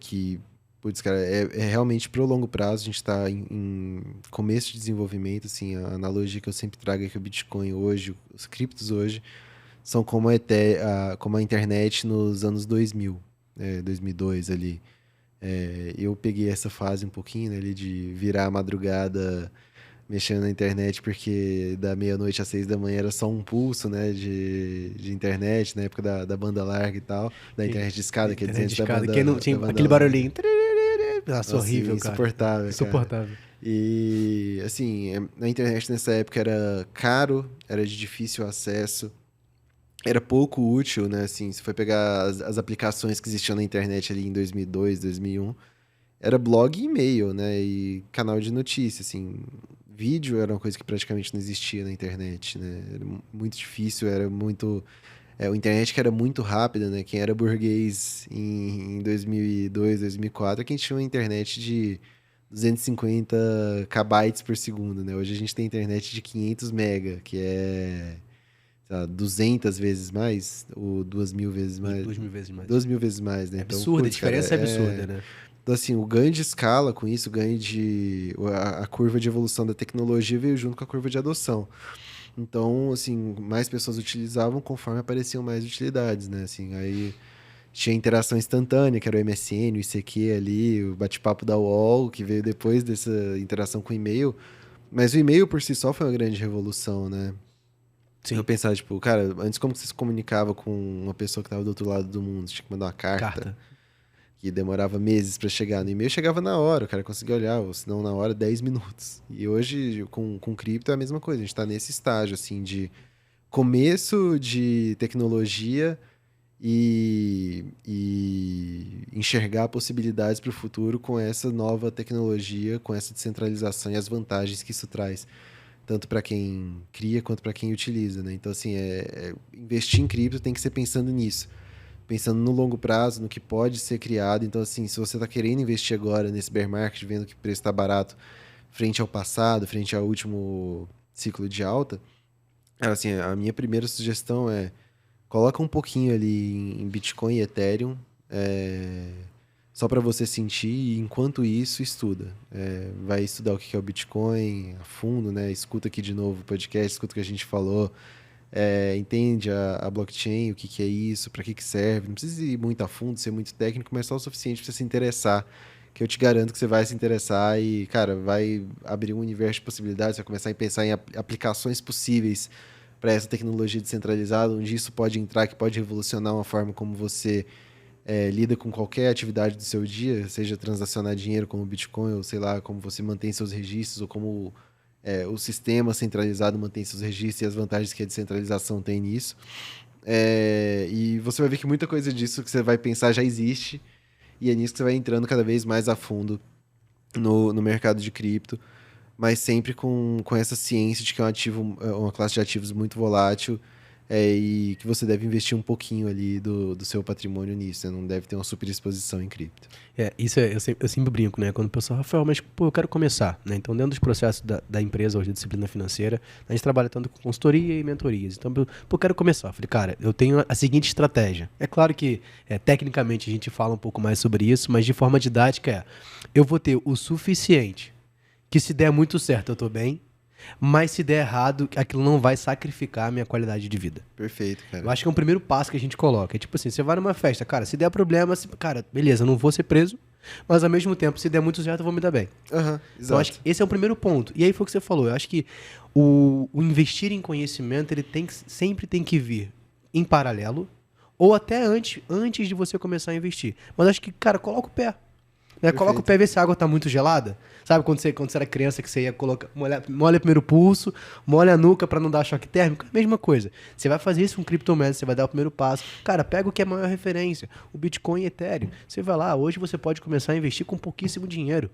que, putz, cara, é realmente pro longo prazo. A gente está em começo de desenvolvimento. Assim, a analogia que eu sempre trago é que o Bitcoin hoje, os criptos hoje, são como a internet nos anos 2000, 2002 ali. Eu peguei essa fase um pouquinho, né, ali de virar a madrugada mexendo na internet, porque da meia-noite às 6 da manhã era só um pulso, né, de internet, na época da banda larga e tal, da internet de escada, quer dizer, Internet de antes da escada. banda, Quem não da tinha banda aquele larga. barulhinho. Nossa, Nossa, horrível, cara. insuportável, cara. Insuportável. E, assim, na internet nessa época era caro, era de difícil acesso, era pouco útil, né? Assim, se for pegar as aplicações que existiam na internet ali em 2002, 2001, era blog e e-mail, né? E canal de notícia, assim. Vídeo era uma coisa que praticamente não existia na internet, né? Era muito difícil, era muito... a internet que era muito rápida, né? Quem era burguês em 2002, 2004, é quem tinha uma internet de 250 kbytes por segundo, né? Hoje a gente tem internet de 500 mega, que é, sei lá, 200 vezes mais, ou 2.000 vezes mais. 2.000 vezes mais. 2.000 vezes mais, né? É Então, absurda, a putz, cara, diferença é absurda, né? Então, assim, o ganho de escala com isso, o ganho de... A curva de evolução da tecnologia veio junto com a curva de adoção. Então, assim, mais pessoas utilizavam conforme apareciam mais utilidades, né? Assim, aí tinha interação instantânea, que era o MSN, o ICQ ali, o bate-papo da UOL, que veio depois dessa interação com o e-mail. Mas o e-mail por si só foi uma grande revolução, né? Eu Sim, pensava, tipo, cara, antes como que você se comunicava com uma pessoa que estava do outro lado do mundo? Você tinha que mandar uma carta, carta. que demorava meses para chegar. No e-mail chegava na hora, o cara conseguia olhar, ou se não na hora, 10 minutos. E hoje, com cripto, é a mesma coisa. A gente está nesse estágio, assim, de começo de tecnologia e enxergar possibilidades para o futuro com essa nova tecnologia, com essa descentralização e as vantagens que isso traz, tanto para quem cria quanto para quem utiliza, né? Então, assim, investir em cripto tem que ser pensando nisso, pensando no longo prazo, no que pode ser criado. Então, assim, se você está querendo investir agora nesse bear market, vendo que o preço está barato frente ao passado, frente ao último ciclo de alta, assim, a minha primeira sugestão é: coloca um pouquinho ali em Bitcoin e Ethereum, é, só para você sentir, e enquanto isso, estuda. Vai estudar o que é o Bitcoin a fundo, né? Escuta aqui de novo o podcast, escuta o que a gente falou, entende a blockchain, o que é isso, para que serve. Não precisa ir muito a fundo, ser muito técnico, mas só o suficiente para você se interessar. Que eu te garanto que você vai se interessar e, cara, vai abrir um universo de possibilidades, vai começar a pensar em aplicações possíveis para essa tecnologia descentralizada, onde isso pode entrar, que pode revolucionar uma forma como você lida com qualquer atividade do seu dia, seja transacionar dinheiro como Bitcoin, ou sei lá, como você mantém seus registros, ou como o sistema centralizado mantém seus registros e as vantagens que a descentralização tem nisso. E você vai ver que muita coisa disso que você vai pensar já existe, e é nisso que você vai entrando cada vez mais a fundo no mercado de cripto, mas sempre com essa ciência de que é um ativo, uma classe de ativos muito volátil, e que você deve investir um pouquinho ali do seu patrimônio nisso, né? Não deve ter uma super exposição em cripto. Isso eu sempre brinco, né? Quando o pessoal, Rafael, mas pô, eu quero começar, né? Então, dentro dos processos da empresa hoje de disciplina financeira, a gente trabalha tanto com consultoria e mentorias. Então, pô, eu quero começar. Eu falei, cara, eu tenho a seguinte estratégia. É claro que, tecnicamente, a gente fala um pouco mais sobre isso, mas de forma didática eu vou ter o suficiente que se der muito certo, eu tô bem, mas se der errado, aquilo não vai sacrificar a minha qualidade de vida. Perfeito, Eu cara. acho que é um primeiro passo que a gente coloca. É tipo assim, você vai numa festa, cara, se der problema, cara, beleza, eu não vou ser preso, mas ao mesmo tempo, se der muito certo, eu vou me dar bem. Aham, Então, acho que exato. esse é o primeiro ponto. E aí foi o que você falou. Eu acho que o investir em conhecimento, ele sempre tem que vir em paralelo, ou até antes de você começar a investir. Mas acho que, cara, coloca o pé. Né? Coloca o Perfeito. pé e vê se a água tá muito gelada. Sabe quando você era criança que você ia colocar, molha primeiro o pulso, molha a nuca pra não dar choque térmico? Mesma coisa. Você vai fazer isso com criptomoedas, você vai dar o primeiro passo. Cara, pega o que é a maior referência, o Bitcoin e Ethereum. Você vai lá, hoje você pode começar a investir com pouquíssimo dinheiro.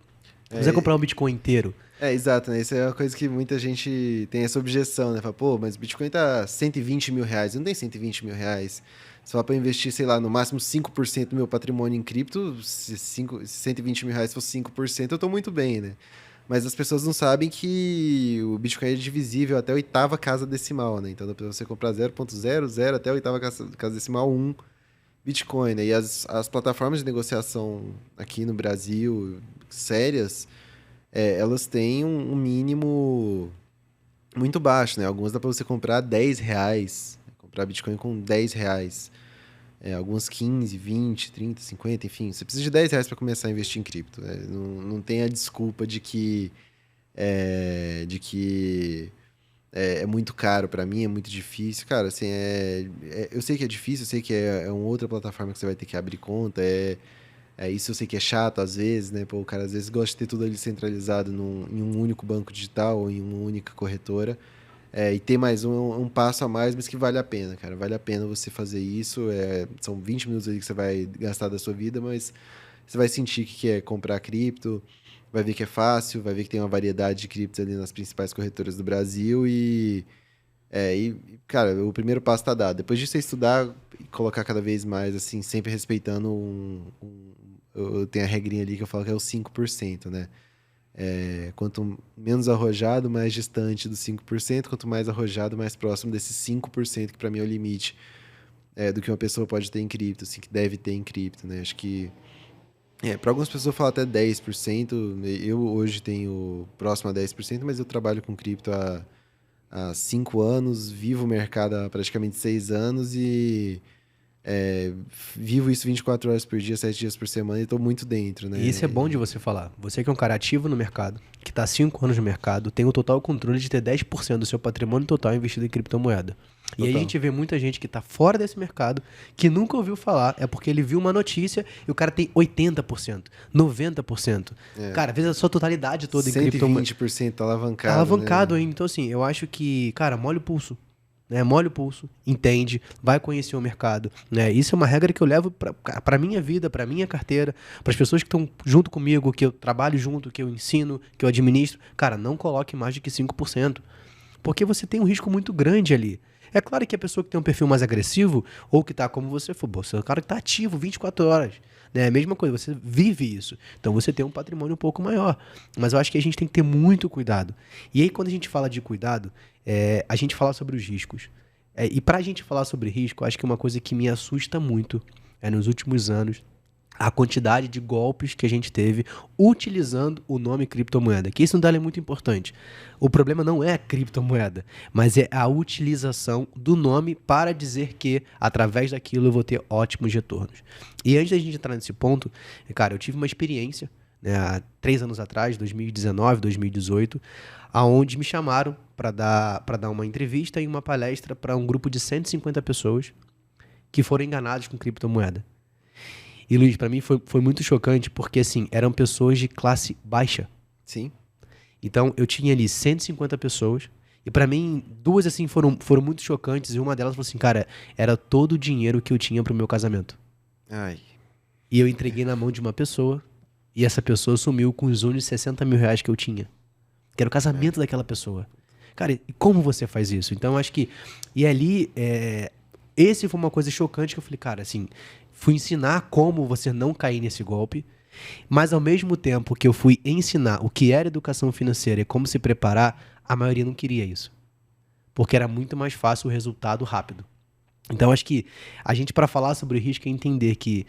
Se você comprar um Bitcoin inteiro. Exato, né? Isso é uma coisa que muita gente tem essa objeção, né? Fala, pô, mas o Bitcoin tá 120 mil reais. Não tem 120 mil reais. Se for para investir, sei lá, no máximo 5% do meu patrimônio em cripto, se 120 mil reais for 5%, eu tô muito bem, né? Mas as pessoas não sabem que o Bitcoin é divisível até a oitava casa decimal, né? Então, dá pra você comprar 0,00 até a oitava casa decimal 1 Bitcoin, né? E as plataformas de negociação aqui no Brasil, sérias, elas têm um mínimo muito baixo, né? Algumas dá para você comprar R$ 10, comprar Bitcoin com R$ 10. Algumas 15, 20, 30, 50, enfim. Você precisa de R$ 10 para começar a investir em cripto. Né? Não tem a desculpa de que é muito caro para mim, é muito difícil. Cara, assim, eu sei que é difícil, eu sei que é uma outra plataforma que você vai ter que abrir conta, isso eu sei que é chato às vezes, né? Pô, o cara às vezes gosta de ter tudo ali centralizado em um único banco digital ou em uma única corretora. E ter mais um passo a mais, mas que vale a pena, cara. Vale a pena você fazer isso. São 20 minutos aí que você vai gastar da sua vida, mas você vai sentir que é comprar cripto, vai ver que é fácil, vai ver que tem uma variedade de criptos ali nas principais corretoras do Brasil cara, o primeiro passo tá dado. Depois de você estudar e colocar cada vez mais, assim, sempre respeitando eu tenho a regrinha ali que eu falo que é o 5%, né? Quanto menos arrojado, mais distante dos 5%, quanto mais arrojado, mais próximo desses 5%, que para mim é o limite do que uma pessoa pode ter em cripto, assim, que deve ter em cripto, né? Acho que para algumas pessoas fala até 10%. Eu hoje tenho próximo a 10%, mas eu trabalho com cripto há 5 anos, vivo o mercado há praticamente 6 anos e vivo isso 24 horas por dia, 7 dias por semana e estou muito dentro, né? E isso é bom de você falar. Você que é um cara ativo no mercado, que está há 5 anos no mercado, tem o total controle de ter 10% do seu patrimônio total investido em criptomoeda. E aí a gente vê muita gente que está fora desse mercado, que nunca ouviu falar, é porque ele viu uma notícia e o cara tem 80%, 90%. Cara, às vezes a sua totalidade toda em criptomoeda. 120% alavancado. Tá alavancado né? ainda. Então, assim, eu acho que, cara, molha o pulso. Né? Molha o pulso, entende, vai conhecer o mercado. Né? Isso é uma regra que eu levo para minha vida, para minha carteira, para as pessoas que estão junto comigo, que eu trabalho junto, que eu ensino, que eu administro. Cara, não coloque mais de que 5%. Porque você tem um risco muito grande ali. É claro que a pessoa que tem um perfil mais agressivo, ou que tá como você for, você é um cara que tá ativo 24 horas. Né? É a mesma coisa, você vive isso. Então você tem um patrimônio um pouco maior. Mas eu acho que a gente tem que ter muito cuidado. E aí, quando a gente fala de cuidado, a gente fala sobre os riscos. E pra gente falar sobre risco, acho que uma coisa que me assusta muito nos últimos anos, a quantidade de golpes que a gente teve utilizando o nome criptomoeda. Que isso no dado é muito importante. O problema não é a criptomoeda, mas é a utilização do nome para dizer que, através daquilo, eu vou ter ótimos retornos. E antes da gente entrar nesse ponto, cara, eu tive uma experiência, né, há 3 anos atrás, 2019, 2018, aonde me chamaram para dar uma entrevista e uma palestra para um grupo de 150 pessoas que foram enganadas com criptomoeda. E, Luiz, pra mim foi muito chocante, porque, assim, eram pessoas de classe baixa. Sim. Então, eu tinha ali 150 pessoas, e pra mim, 2, assim, foram muito chocantes, e uma delas falou assim, cara, era todo o dinheiro que eu tinha pro meu casamento. Ai. E eu entreguei na mão de uma pessoa, e essa pessoa sumiu com os únicos 60 mil reais que eu tinha. Que era o casamento daquela pessoa. Cara, e como você faz isso? Então, eu acho que... E ali, esse foi uma coisa chocante que eu falei, cara, assim... Fui ensinar como você não cair nesse golpe, mas ao mesmo tempo que eu fui ensinar o que era educação financeira e como se preparar, a maioria não queria isso. Porque era muito mais fácil o resultado rápido. Então, acho que a gente, para falar sobre o risco, é entender que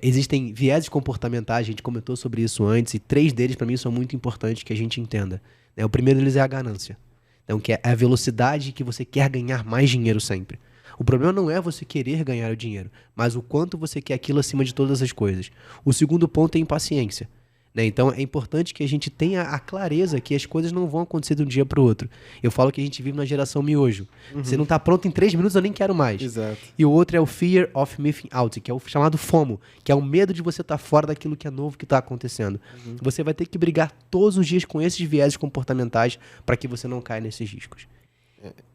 existem vieses comportamentais, a gente comentou sobre isso antes, e 3 deles, para mim, são muito importantes que a gente entenda. Né? O primeiro deles é a ganância. Então, que é a velocidade que você quer ganhar mais dinheiro sempre. O problema não é você querer ganhar o dinheiro, mas o quanto você quer aquilo acima de todas as coisas. O segundo ponto é impaciência. Né? Então é importante que a gente tenha a clareza que as coisas não vão acontecer de um dia para o outro. Eu falo que a gente vive na geração miojo. Você não está pronto em 3 minutos, eu nem quero mais. Exato. E o outro é o Fear of Missing Out, que é o chamado FOMO, que é o medo de você estar fora daquilo que é novo que está acontecendo. Você vai ter que brigar todos os dias com esses vieses comportamentais para que você não caia nesses riscos.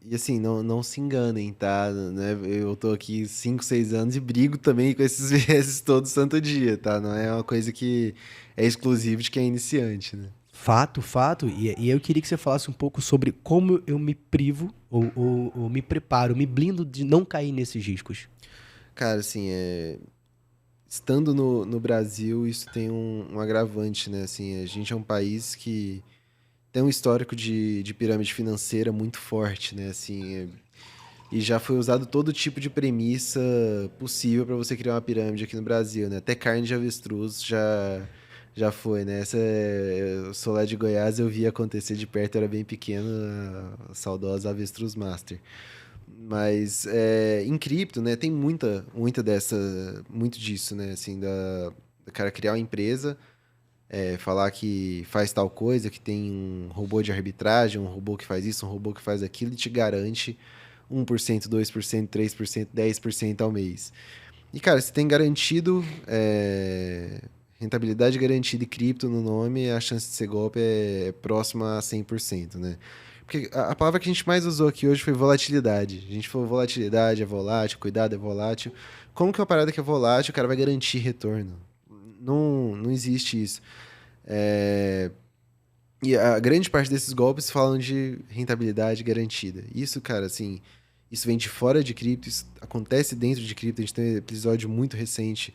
E assim, não se enganem, tá? Né? Eu tô aqui 5, 6 anos e brigo também com esses vieses todo santo dia, tá? Não é uma coisa que é exclusiva de quem é iniciante, né? Fato, fato. E eu queria que você falasse um pouco sobre como eu me privo ou me preparo, me blindo de não cair nesses riscos. Cara, assim, estando no Brasil, isso tem um agravante, né? Assim, a gente é um país que tem um histórico de pirâmide financeira muito forte, né? Assim, e já foi usado todo tipo de premissa possível para você criar uma pirâmide aqui no Brasil, né? Até carne de avestruz já foi, né? Eu sou lá de Goiás, eu vi acontecer de perto, eu era bem pequeno, a saudosa Avestruz Master. Mas em cripto, né, tem muito disso, né? Assim, do cara criar uma empresa, falar que faz tal coisa, que tem um robô de arbitragem, um robô que faz isso, um robô que faz aquilo e te garante 1%, 2%, 3%, 10% ao mês. E, cara, se tem garantido, rentabilidade garantida e cripto no nome, a chance de ser golpe é próxima a 100%, né? Porque a palavra que a gente mais usou aqui hoje foi volatilidade. A gente falou volatilidade é volátil, cuidado é volátil. Como que uma parada que é volátil, o cara vai garantir retorno? Não existe isso. E a grande parte desses golpes falam de rentabilidade garantida. Isso, cara, assim, isso vem de fora de cripto, isso acontece dentro de cripto. A gente tem um episódio muito recente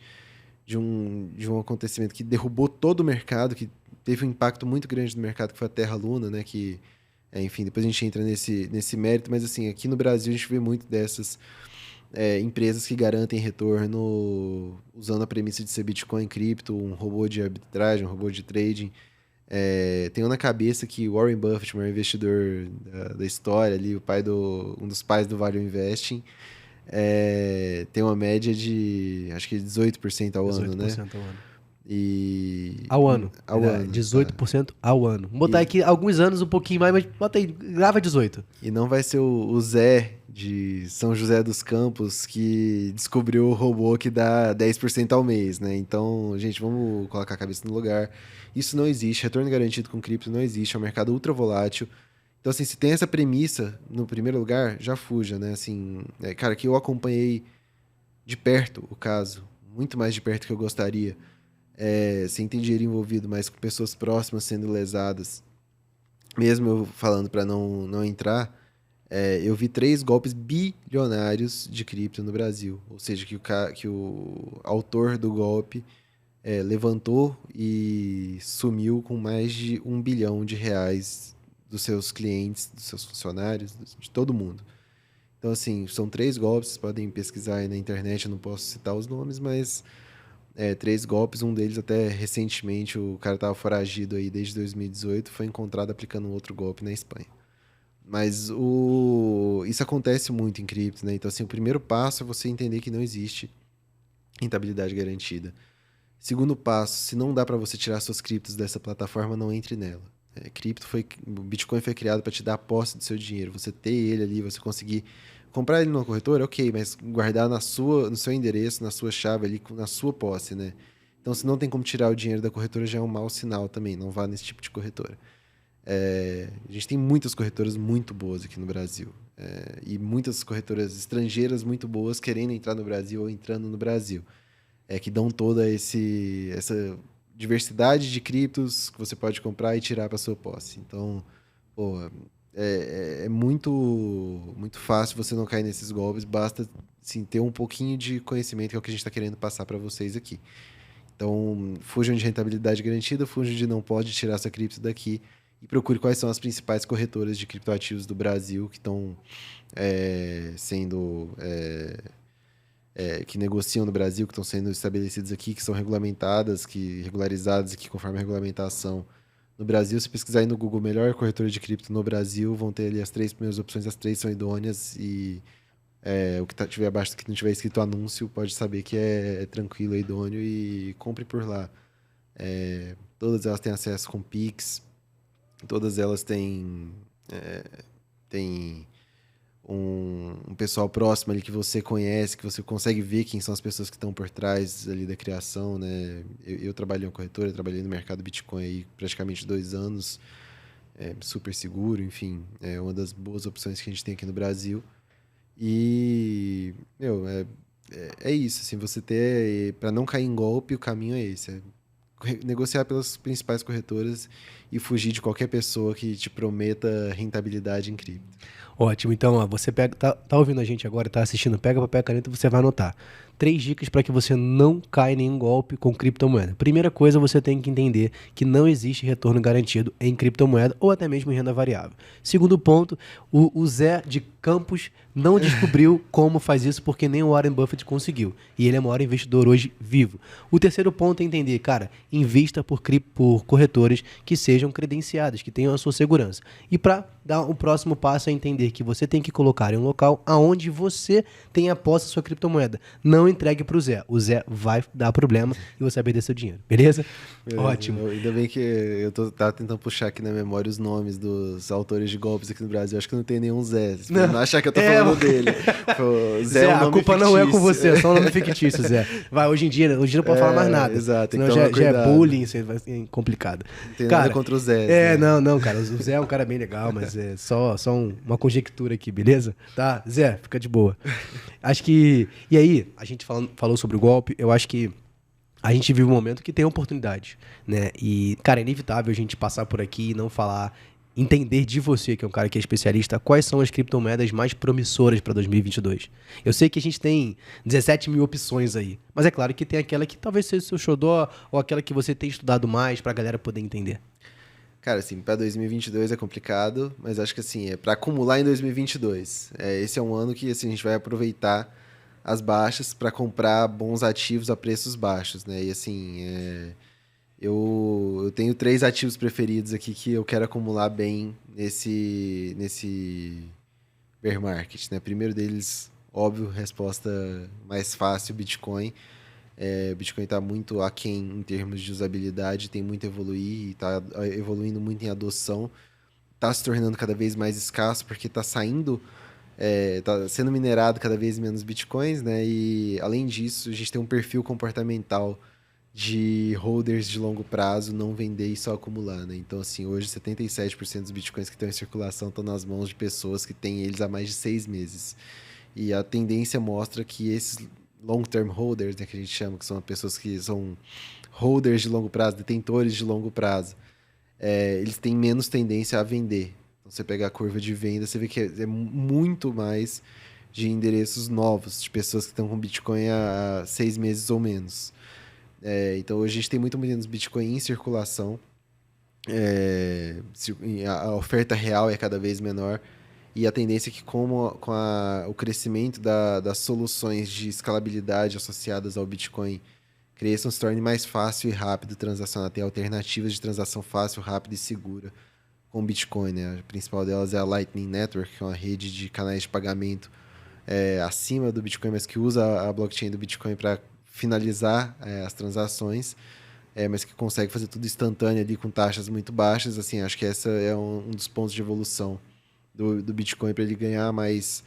de um acontecimento que derrubou todo o mercado, que teve um impacto muito grande no mercado, que foi a Terra Luna, né? Que, enfim, depois a gente entra nesse mérito, mas assim, aqui no Brasil a gente vê muito dessas empresas que garantem retorno usando a premissa de ser Bitcoin cripto, um robô de arbitragem, um robô de trading. Tenho na cabeça que Warren Buffett, o maior investidor da história, ali, um dos pais do Value Investing, tem uma média de, acho que 18% ao ano, né? 18% ao ano. Ao ano. Ao ano. 18% ao ano. Vamos botar aqui alguns anos, um pouquinho mais, mas bota aí, grava 18. E não vai ser o Zé de São José dos Campos que descobriu o robô que dá 10% ao mês, né? Então, gente, vamos colocar a cabeça no lugar. Isso não existe, retorno garantido com cripto não existe, é um mercado ultra volátil. Então, assim, se tem essa premissa no primeiro lugar, já fuja, né? Assim, cara, que eu acompanhei de perto o caso, muito mais de perto que eu gostaria, sem ter dinheiro envolvido, mas com pessoas próximas sendo lesadas. Mesmo eu falando para não entrar, eu vi 3 golpes bilionários de cripto no Brasil. Ou seja, que o autor do golpe levantou e sumiu com mais de R$ 1 bilhão dos seus clientes, dos seus funcionários, de todo mundo. Então, assim, são 3 golpes, vocês podem pesquisar aí na internet, eu não posso citar os nomes, mas 3 golpes, um deles até recentemente, o cara estava foragido aí desde 2018, foi encontrado aplicando um outro golpe na Espanha. Mas isso acontece muito em cripto, né? Então, assim, o primeiro passo é você entender que não existe rentabilidade garantida. Segundo passo, se não dá para você tirar suas criptos dessa plataforma, não entre nela. O Bitcoin foi criado para te dar a posse do seu dinheiro. Você ter ele ali, você conseguir comprar ele numa corretora, ok, mas guardar no seu endereço, na sua chave ali, na sua posse, né? Então, se não tem como tirar o dinheiro da corretora, já é um mau sinal também. Não vá nesse tipo de corretora. A gente tem muitas corretoras muito boas aqui no Brasil. E muitas corretoras estrangeiras muito boas querendo entrar no Brasil ou entrando no Brasil. Que dão toda essa diversidade de criptos que você pode comprar e tirar para sua posse. Então, é muito, muito fácil você não cair nesses golpes. Basta assim, ter um pouquinho de conhecimento, que é o que a gente está querendo passar para vocês aqui. Então, fujam de rentabilidade garantida, fujam de não pode tirar essa cripto daqui e procure quais são as principais corretoras de criptoativos do Brasil que estão sendo... que negociam no Brasil, que estão sendo estabelecidas aqui, que são regularizadas aqui conforme a regulamentação no Brasil. Se pesquisar aí no Google melhor corretora de cripto no Brasil, vão ter ali as 3 primeiras opções, as 3 são idôneas e o que tiver abaixo, que não tiver escrito anúncio, pode saber que é tranquilo, é idôneo e compre por lá. Todas elas têm acesso com Pix, todas elas têm um pessoal próximo ali que você conhece, que você consegue ver quem são as pessoas que estão por trás ali da criação, né? Eu trabalhei em corretora, eu trabalhei no mercado Bitcoin aí praticamente 2 anos, super seguro, enfim, é uma das boas opções que a gente tem aqui no Brasil. E, é isso, assim, você ter, para não cair em golpe, o caminho é esse, negociar pelas principais corretoras e fugir de qualquer pessoa que te prometa rentabilidade em cripto. Ótimo, então ó, você tá ouvindo a gente agora, tá assistindo, pega papel e caneta e você vai anotar. 3 dicas para que você não caia em nenhum golpe com criptomoeda. Primeira coisa, você tem que entender que não existe retorno garantido em criptomoeda ou até mesmo em renda variável. Segundo ponto, o Zé de Campos não descobriu como faz isso porque nem o Warren Buffett conseguiu. E ele é o maior investidor hoje vivo. O terceiro ponto é entender, cara, invista por corretores que sejam credenciadas, que tenham a sua segurança. E para dar o próximo passo é entender que você tem que colocar em um local aonde você tem a posse da sua criptomoeda. Não entregue pro Zé. O Zé vai dar problema e você vai perder seu dinheiro, beleza? Beleza. Ótimo. Ainda bem que eu tava tentando puxar aqui na memória os nomes dos autores de golpes aqui no Brasil. Acho que não tem nenhum Zé. Você não achar que eu tô falando dele. Pô, Zé, é um nome a culpa fictício. não é com você, é só um nome fictício, Zé. Vai, hoje em dia não pode falar mais nada. Exato, tem senão que tomar já é cuidado. bullying, você vai ser complicado. Não tem cara, nada contra o Zé. não, cara. O Zé é um cara bem legal, mas é só uma conjectura aqui, beleza? Tá, Zé, fica de boa. Acho que... E aí, a gente falou sobre o golpe, eu acho que a gente vive um momento que tem oportunidade, né? E, cara, é inevitável a gente passar por aqui e não falar, entender de você, que é um cara que é especialista, quais são as criptomoedas mais promissoras para 2022. Eu sei que a gente tem 17 mil opções aí, mas é claro que tem aquela que talvez seja o seu xodó ou aquela que você tem estudado mais para a galera poder entender. Cara, assim, pra 2022 é complicado, mas acho que, assim, é pra acumular em 2022. Esse é um ano que, assim, a gente vai aproveitar as baixas para comprar bons ativos a preços baixos, né? E assim, eu tenho 3 ativos preferidos aqui que eu quero acumular bem nesse bear market, né? Primeiro deles, óbvio, resposta mais fácil, Bitcoin. Bitcoin está muito aquém em termos de usabilidade, tem muito a evoluir, está evoluindo muito em adoção, está se tornando cada vez mais escasso porque está saindo... tá sendo minerado cada vez menos bitcoins, né? E além disso, a gente tem um perfil comportamental de holders de longo prazo, não vender e só acumular, né? Então, assim, hoje 77% dos bitcoins que estão em circulação estão nas mãos de pessoas que têm eles há mais de 6 meses. E a tendência mostra que esses long-term holders, né, que a gente chama, que são pessoas que são holders de longo prazo, detentores de longo prazo, eles têm menos tendência a vender. Você pegar a curva de venda, você vê que é muito mais de endereços novos, de pessoas que estão com Bitcoin há 6 meses ou menos. Então, hoje a gente tem muito menos Bitcoin em circulação. A oferta real é cada vez menor. E a tendência é que, com o crescimento das soluções de escalabilidade associadas ao Bitcoin cresçam, se torne mais fácil e rápido transacionar. Tem alternativas de transação fácil, rápida e segura com Bitcoin, né? A principal delas é a Lightning Network, que é uma rede de canais de pagamento acima do Bitcoin, mas que usa a blockchain do Bitcoin para finalizar as transações, mas que consegue fazer tudo instantâneo ali com taxas muito baixas. Assim, acho que essa é um dos pontos de evolução do Bitcoin para ele ganhar mais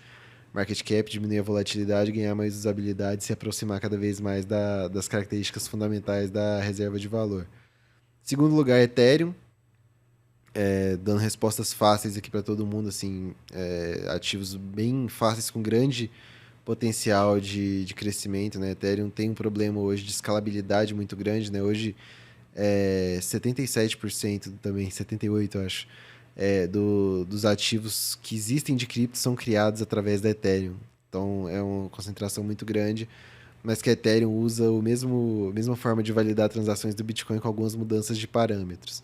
market cap, diminuir a volatilidade, ganhar mais usabilidade, se aproximar cada vez mais das características fundamentais da reserva de valor. Segundo lugar, Ethereum. Dando respostas fáceis aqui para todo mundo, assim, ativos bem fáceis, com grande potencial de crescimento, né? Ethereum tem um problema hoje de escalabilidade muito grande, né? Hoje, 77% também, 78% eu acho, dos ativos que existem de cripto são criados através da Ethereum. Então, é uma concentração muito grande, mas que a Ethereum usa a mesma forma de validar transações do Bitcoin com algumas mudanças de parâmetros.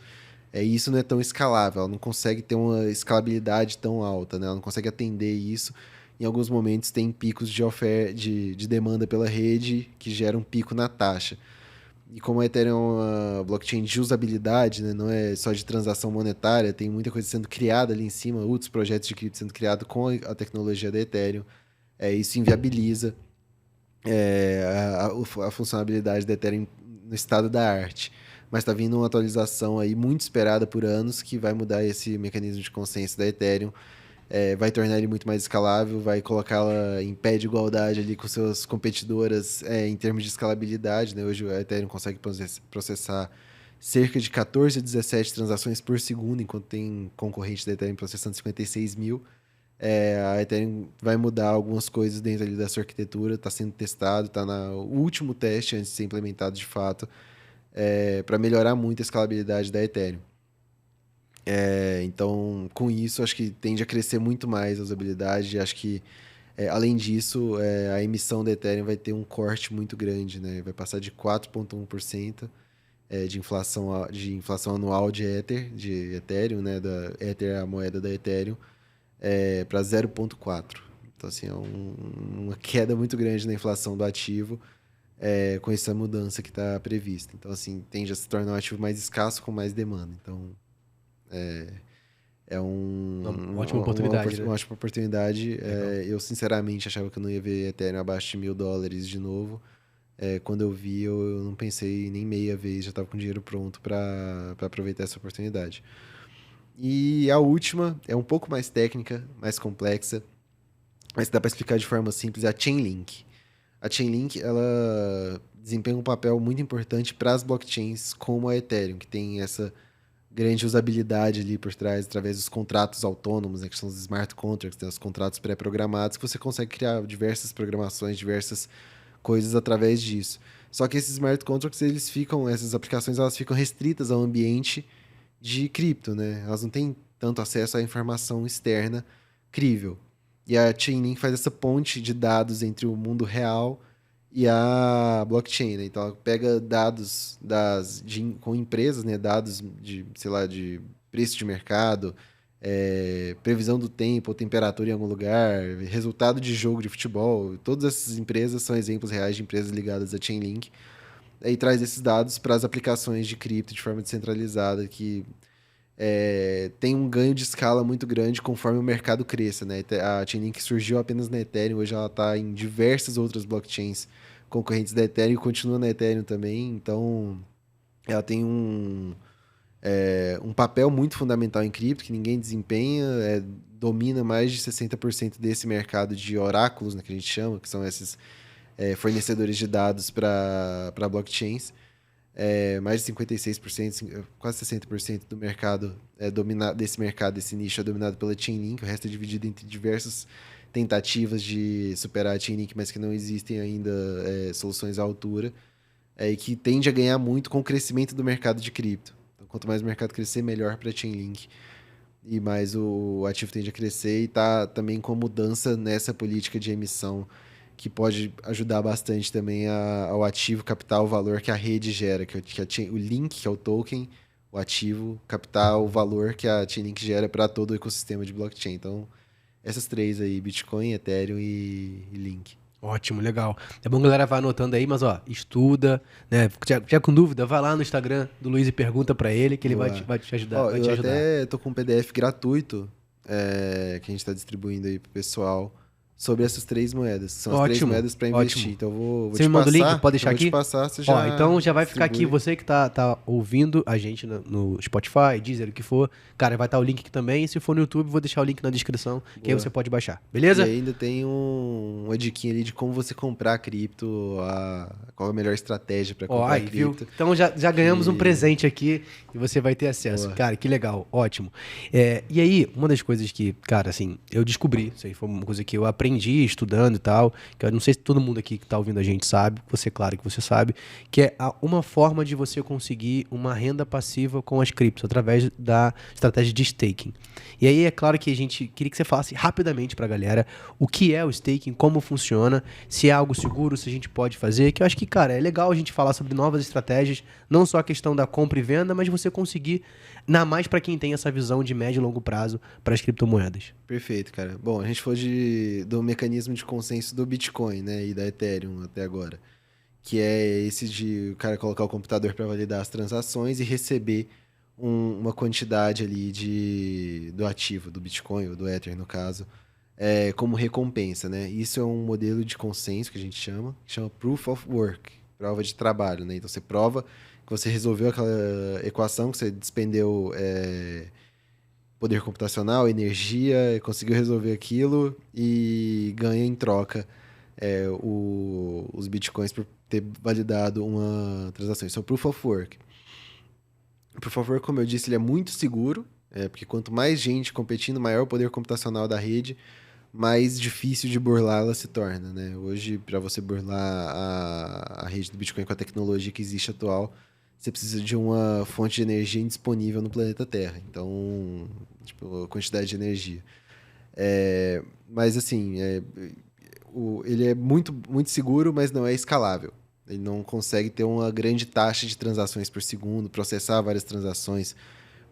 Isso não é tão escalável, ela não consegue ter uma escalabilidade tão alta, né? Ela não consegue atender isso. Em alguns momentos tem picos de demanda pela rede que geram um pico na taxa. E como a Ethereum é uma blockchain de usabilidade, né? Não é só de transação monetária, tem muita coisa sendo criada ali em cima, outros projetos de cripto sendo criados com a tecnologia da Ethereum. Isso inviabiliza a funcionalidade da Ethereum no estado da arte. Mas está vindo uma atualização aí muito esperada por anos que vai mudar esse mecanismo de consenso da Ethereum, vai tornar ele muito mais escalável, vai colocá-la em pé de igualdade ali com suas competidoras em termos de escalabilidade, né? Hoje a Ethereum consegue processar cerca de 14 a 17 transações por segundo, enquanto tem concorrente da Ethereum processando 56 mil. A Ethereum vai mudar algumas coisas dentro ali da sua arquitetura, está sendo testado, está no último teste antes de ser implementado de fato, para melhorar muito a escalabilidade da Ethereum. Então, com isso, acho que tende a crescer muito mais a usabilidade. Acho que, além disso, a emissão da Ethereum vai ter um corte muito grande, né? Vai passar de 4,1% de inflação anual de Ethereum, né? Da Ether, a moeda da Ethereum, para 0,4%. Então, assim, é uma queda muito grande na inflação do ativo, com essa mudança que está prevista. Então, assim, tende a se tornar um ativo mais escasso com mais demanda. Então, É Uma ótima oportunidade, né? uma ótima oportunidade. Eu, sinceramente, achava que eu não ia ver Ethereum abaixo de $1.000 de novo. Quando eu vi, eu não pensei nem meia vez, já estava com o dinheiro pronto para aproveitar essa oportunidade. E a última é um pouco mais técnica, mais complexa, mas dá para explicar de forma simples, é a Chainlink. A Chainlink, ela desempenha um papel muito importante para as blockchains como a Ethereum, que tem essa grande usabilidade ali por trás, através dos contratos autônomos, né, que são os smart contracts, né, os contratos pré-programados, que você consegue criar diversas programações, diversas coisas através disso. Só que esses smart contracts, essas aplicações, elas ficam restritas ao ambiente de cripto, né? Elas não têm tanto acesso à informação externa crível. E a Chainlink faz essa ponte de dados entre o mundo real e a blockchain, né? Então ela pega dados com empresas, né? Dados de, sei lá, de preço de mercado, previsão do tempo, temperatura em algum lugar, resultado de jogo de futebol. Todas essas empresas são exemplos reais de empresas ligadas à Chainlink. E traz esses dados para as aplicações de cripto de forma descentralizada, que tem um ganho de escala muito grande conforme o mercado cresça, né? A Chainlink surgiu apenas na Ethereum, hoje ela está em diversas outras blockchains concorrentes da Ethereum e continua na Ethereum também, então ela tem um papel muito fundamental em cripto que ninguém desempenha, domina mais de 60% desse mercado de oráculos, né, que a gente chama, que são esses fornecedores de dados para blockchains. Mais de 56%, quase 60% do mercado desse nicho é dominado pela Chainlink, o resto é dividido entre diversas tentativas de superar a Chainlink, mas que não existem ainda soluções à altura, e que tende a ganhar muito com o crescimento do mercado de cripto. Então, quanto mais o mercado crescer, melhor para a Chainlink, e mais o ativo tende a crescer, e está também com mudança nessa política de emissão, que pode ajudar bastante também ao ativo captar o valor que a rede gera, o Link, que é o token, o ativo, captar o valor que a Chainlink gera para todo o ecossistema de blockchain. Então, essas três aí, Bitcoin, Ethereum e Link. Ótimo, legal. É bom, galera, vai anotando aí, mas ó, estuda, né? Tiver com dúvida, vai lá no Instagram do Luiz e pergunta pra ele que ele vai te ajudar. Ó, vai te eu ajudar. até tô com um PDF gratuito que a gente tá distribuindo aí pro pessoal sobre essas três moedas. São as três Ótimo, moedas para investir. ótimo. Então vou Você te me manda o passar. link? Pode deixar eu vou aqui? te passar, você Ó, já então já vai ficar aqui, distribui. você que tá ouvindo a gente no Spotify, Deezer, o que for. Cara, vai estar o link aqui também. E se for no YouTube, vou deixar o link na descrição, que aí Boa. você pode baixar. E Beleza? ainda tem uma diquinha ali de como você comprar cripto, qual a melhor estratégia para Ó, comprar aí, viu? cripto. Então já ganhamos um que- presente aqui e você vai ter acesso. Boa. Cara, que legal, ótimo. E aí, uma das coisas que, cara, assim, eu descobri, isso aí foi uma coisa que eu aprendi estudando e tal, que eu não sei se todo mundo aqui que tá ouvindo a gente sabe, você, claro que você sabe, que é uma forma de você conseguir uma renda passiva com as criptos, através da estratégia de staking. E aí, é claro que a gente queria que você falasse rapidamente pra galera o que é o staking, como funciona, se é algo seguro, se a gente pode fazer, que eu acho que, cara, é legal a gente falar sobre novas estratégias, não só a questão da compra e venda, mas você conseguir, ainda mais para quem tem essa visão de médio e longo prazo para as criptomoedas. Perfeito, cara. Bom, a gente falou do mecanismo de consenso do Bitcoin, né, e da Ethereum até agora, que é esse de o cara colocar o computador para validar as transações e receber uma quantidade ali do ativo, do Bitcoin ou do Ether, no caso, como recompensa, né? Isso é um modelo de consenso que a gente chama Proof of Work, prova de trabalho, né? Então você prova que você resolveu aquela equação, que você despendeu poder computacional, energia, conseguiu resolver aquilo e ganha em troca os bitcoins por ter validado uma transação. Isso é o Proof of Work. O Proof of Work, como eu disse, ele é muito seguro, porque quanto mais gente competindo, maior o poder computacional da rede, mais difícil de burlar ela se torna, né? Hoje, para você burlar a rede do Bitcoin com a tecnologia que existe atual, você precisa de uma fonte de energia indisponível no planeta Terra. Então, tipo, a quantidade de energia. Mas, assim, ele é muito, muito seguro, mas não é escalável. Ele não consegue ter uma grande taxa de transações por segundo, processar várias transações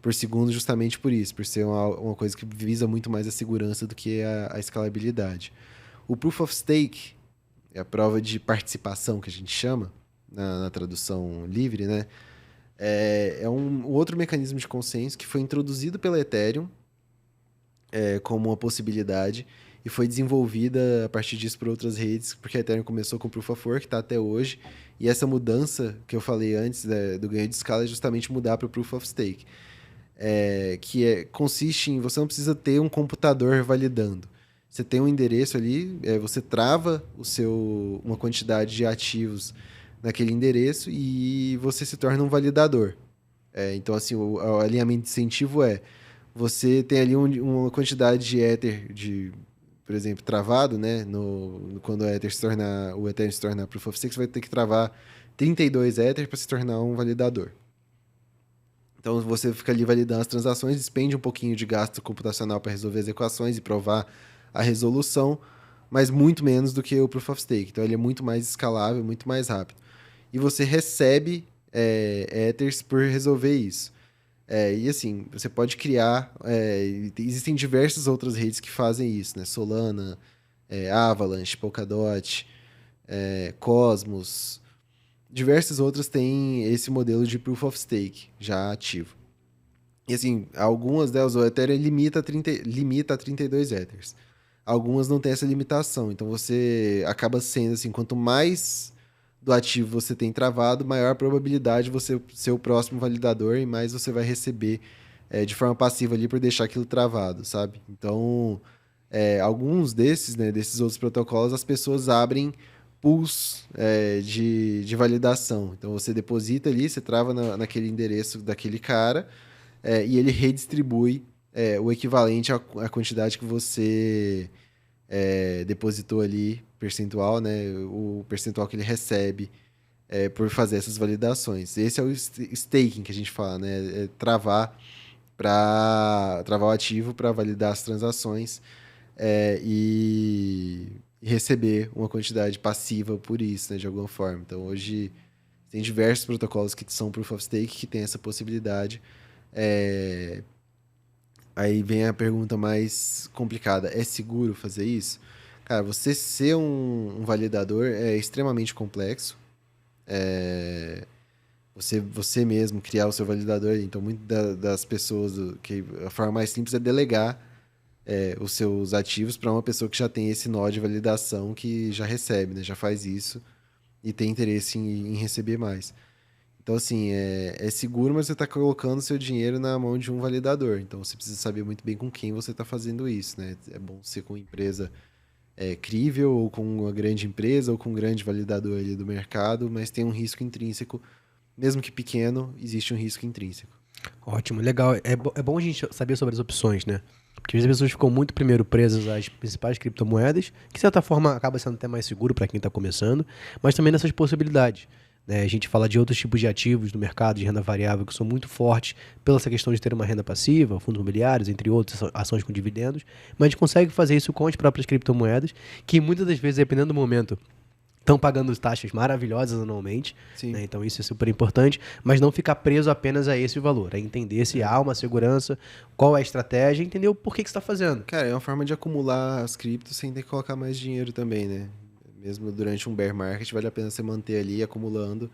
por segundo, justamente por isso, por ser uma coisa que visa muito mais a segurança do que a escalabilidade. O Proof of Stake, é a prova de participação que a gente chama, na tradução livre, né? É um outro mecanismo de consenso que foi introduzido pela Ethereum como uma possibilidade e foi desenvolvida a partir disso por outras redes, porque a Ethereum começou com o Proof of Work, está até hoje, e essa mudança que eu falei antes do ganho de escala é justamente mudar para o Proof of Stake, consiste em você não precisa ter um computador validando. Você tem um endereço ali, você trava uma quantidade de ativos naquele endereço e você se torna um validador. Então, assim, o alinhamento de incentivo você tem ali uma quantidade de Ether, por exemplo, travado, né? Quando o Ether se tornar Proof of Stake, você vai ter que travar 32 Ether para se tornar um validador. Então, você fica ali validando as transações, despende um pouquinho de gasto computacional para resolver as equações e provar a resolução, mas muito menos do que o Proof of Stake. Então, ele é muito mais escalável, muito mais rápido. E você recebe Ethers por resolver isso. E assim, você pode criar... existem diversas outras redes que fazem isso, né? Solana, Avalanche, Polkadot, Cosmos... Diversas outras têm esse modelo de Proof of Stake já ativo. E assim, algumas delas, o Ethereum limita a 32 Ethers. Algumas não tem essa limitação. Então você acaba sendo assim, quanto mais do ativo você tem travado, maior a probabilidade de você ser o próximo validador e mais você vai receber de forma passiva ali por deixar aquilo travado, sabe? Então, alguns desses outros protocolos, as pessoas abrem pools de validação. Então você deposita ali, você trava naquele endereço daquele cara e ele redistribui o equivalente à quantidade que você depositou ali, percentual, né? O percentual que ele recebe por fazer essas validações. Esse é o staking que a gente fala, né? Travar o ativo para validar as transações e receber uma quantidade passiva por isso, né, de alguma forma. Então, hoje, tem diversos protocolos que são Proof of Stake que tem essa possibilidade. Aí vem a pergunta mais complicada. É seguro fazer isso? Cara, você ser um validador é extremamente complexo. Você mesmo criar o seu validador. Então, muitas das pessoas... a forma mais simples é delegar os seus ativos para uma pessoa que já tem esse nó de validação, que já recebe, né? Já faz isso e tem interesse em receber mais. Então, assim, é seguro, mas você está colocando seu dinheiro na mão de um validador. Então, você precisa saber muito bem com quem você está fazendo isso, né? É bom ser com uma empresa crível, ou com uma grande empresa, ou com um grande validador ali do mercado, mas tem um risco intrínseco. Mesmo que pequeno, existe um risco intrínseco. Ótimo, legal. É bom a gente saber sobre as opções, né? Porque às vezes as pessoas ficam muito primeiro presas às principais criptomoedas, que de certa forma acaba sendo até mais seguro para quem está começando, mas também nessas possibilidades. Né? A gente fala de outros tipos de ativos do mercado de renda variável que são muito fortes pela essa questão de ter uma renda passiva, fundos imobiliários, entre outros, ações com dividendos, mas a gente consegue fazer isso com as próprias criptomoedas, que muitas das vezes, dependendo do momento, estão pagando taxas maravilhosas anualmente, né? Então isso é super importante, mas não ficar preso apenas a esse valor, é entender se há uma segurança, qual é a estratégia, entender o porquê que você está fazendo. Cara, é uma forma de acumular as criptos sem ter que colocar mais dinheiro também, né? Mesmo durante um bear market, vale a pena você manter ali acumulando,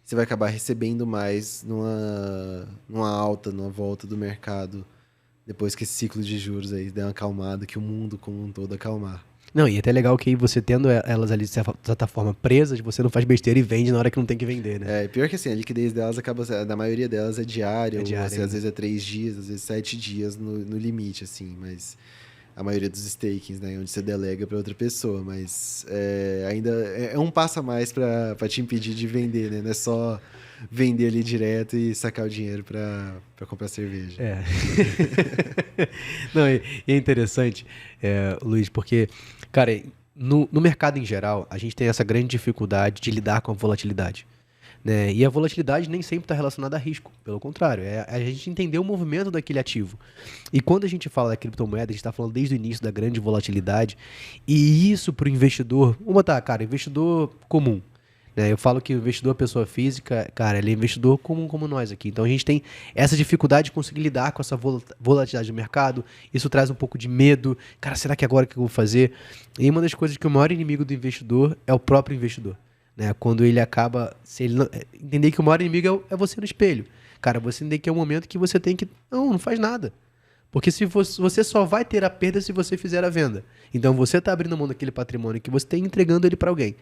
você vai acabar recebendo mais numa alta, numa volta do mercado, depois que esse ciclo de juros aí der uma acalmada, que o mundo como um todo acalmar. Não, e é até legal que você tendo elas ali de certa forma presas, você não faz besteira e vende na hora que não tem que vender, né? Pior que assim, a liquidez delas acaba, da maioria delas é diária, ou assim, às vezes é 3 dias, às vezes 7 dias no limite, assim, mas a maioria dos stakings, né, onde você delega para outra pessoa, mas ainda é um passo a mais para te impedir de vender, né? Não é só vender ali direto e sacar o dinheiro para comprar cerveja. Não, e é interessante, Luiz, porque, cara, no mercado em geral, a gente tem essa grande dificuldade de lidar com a volatilidade. Né? E a volatilidade nem sempre está relacionada a risco, pelo contrário, é a gente entender o movimento daquele ativo. E quando a gente fala da criptomoeda, a gente está falando desde o início da grande volatilidade, e isso para o investidor, vamos botar, cara, investidor comum. Né? Eu falo que o investidor, pessoa física, cara, ele é investidor comum como nós aqui. Então a gente tem essa dificuldade de conseguir lidar com essa volatilidade do mercado, isso traz um pouco de medo, cara, será que agora que eu vou fazer? E uma das coisas que o maior inimigo do investidor é o próprio investidor. Né? Quando ele acaba... Se ele não, entender que o maior inimigo é você no espelho. Cara, você entender que é um momento que você tem que... Não faz nada. Porque se você só vai ter a perda se você fizer a venda. Então você está abrindo mão daquele patrimônio que você tem e entregando ele para alguém.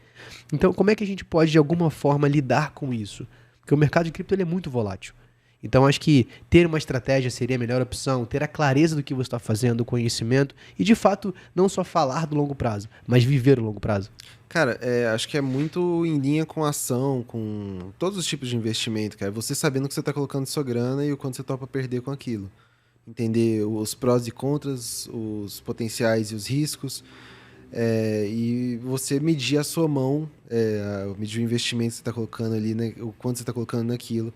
Então como é que a gente pode de alguma forma lidar com isso? Porque o mercado de cripto ele é muito volátil. Então acho que ter uma estratégia seria a melhor opção, ter a clareza do que você está fazendo, o conhecimento e de fato não só falar do longo prazo, mas viver o longo prazo. Cara, acho que é muito em linha com a ação, com todos os tipos de investimento, cara. Você sabendo o que você está colocando sua grana e o quanto você topa perder com aquilo. Entender os prós e contras, os potenciais e os riscos. E você medir a sua mão, medir o investimento que você está colocando ali, né, o quanto você está colocando naquilo,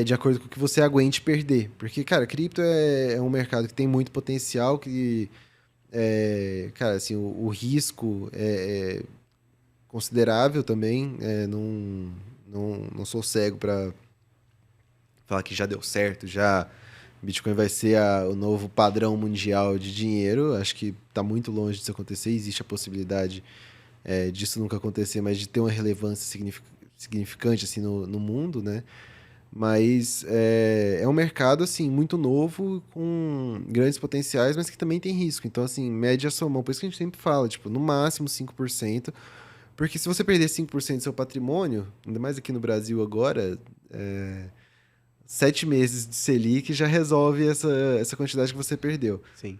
de acordo com o que você aguente perder. Porque, cara, cripto é um mercado que tem muito potencial, que, cara, assim, o risco é considerável também. Não sou cego para falar que já deu certo, já Bitcoin vai ser o novo padrão mundial de dinheiro. Acho que está muito longe disso acontecer. Existe a possibilidade disso nunca acontecer, mas de ter uma relevância significante assim, no mundo, né? Mas é um mercado assim, muito novo, com grandes potenciais, mas que também tem risco. Então, assim, mede a sua mão. Por isso que a gente sempre fala, tipo, no máximo 5%. Porque se você perder 5% do seu patrimônio, ainda mais aqui no Brasil agora, 7 meses de Selic já resolve essa quantidade que você perdeu. Sim.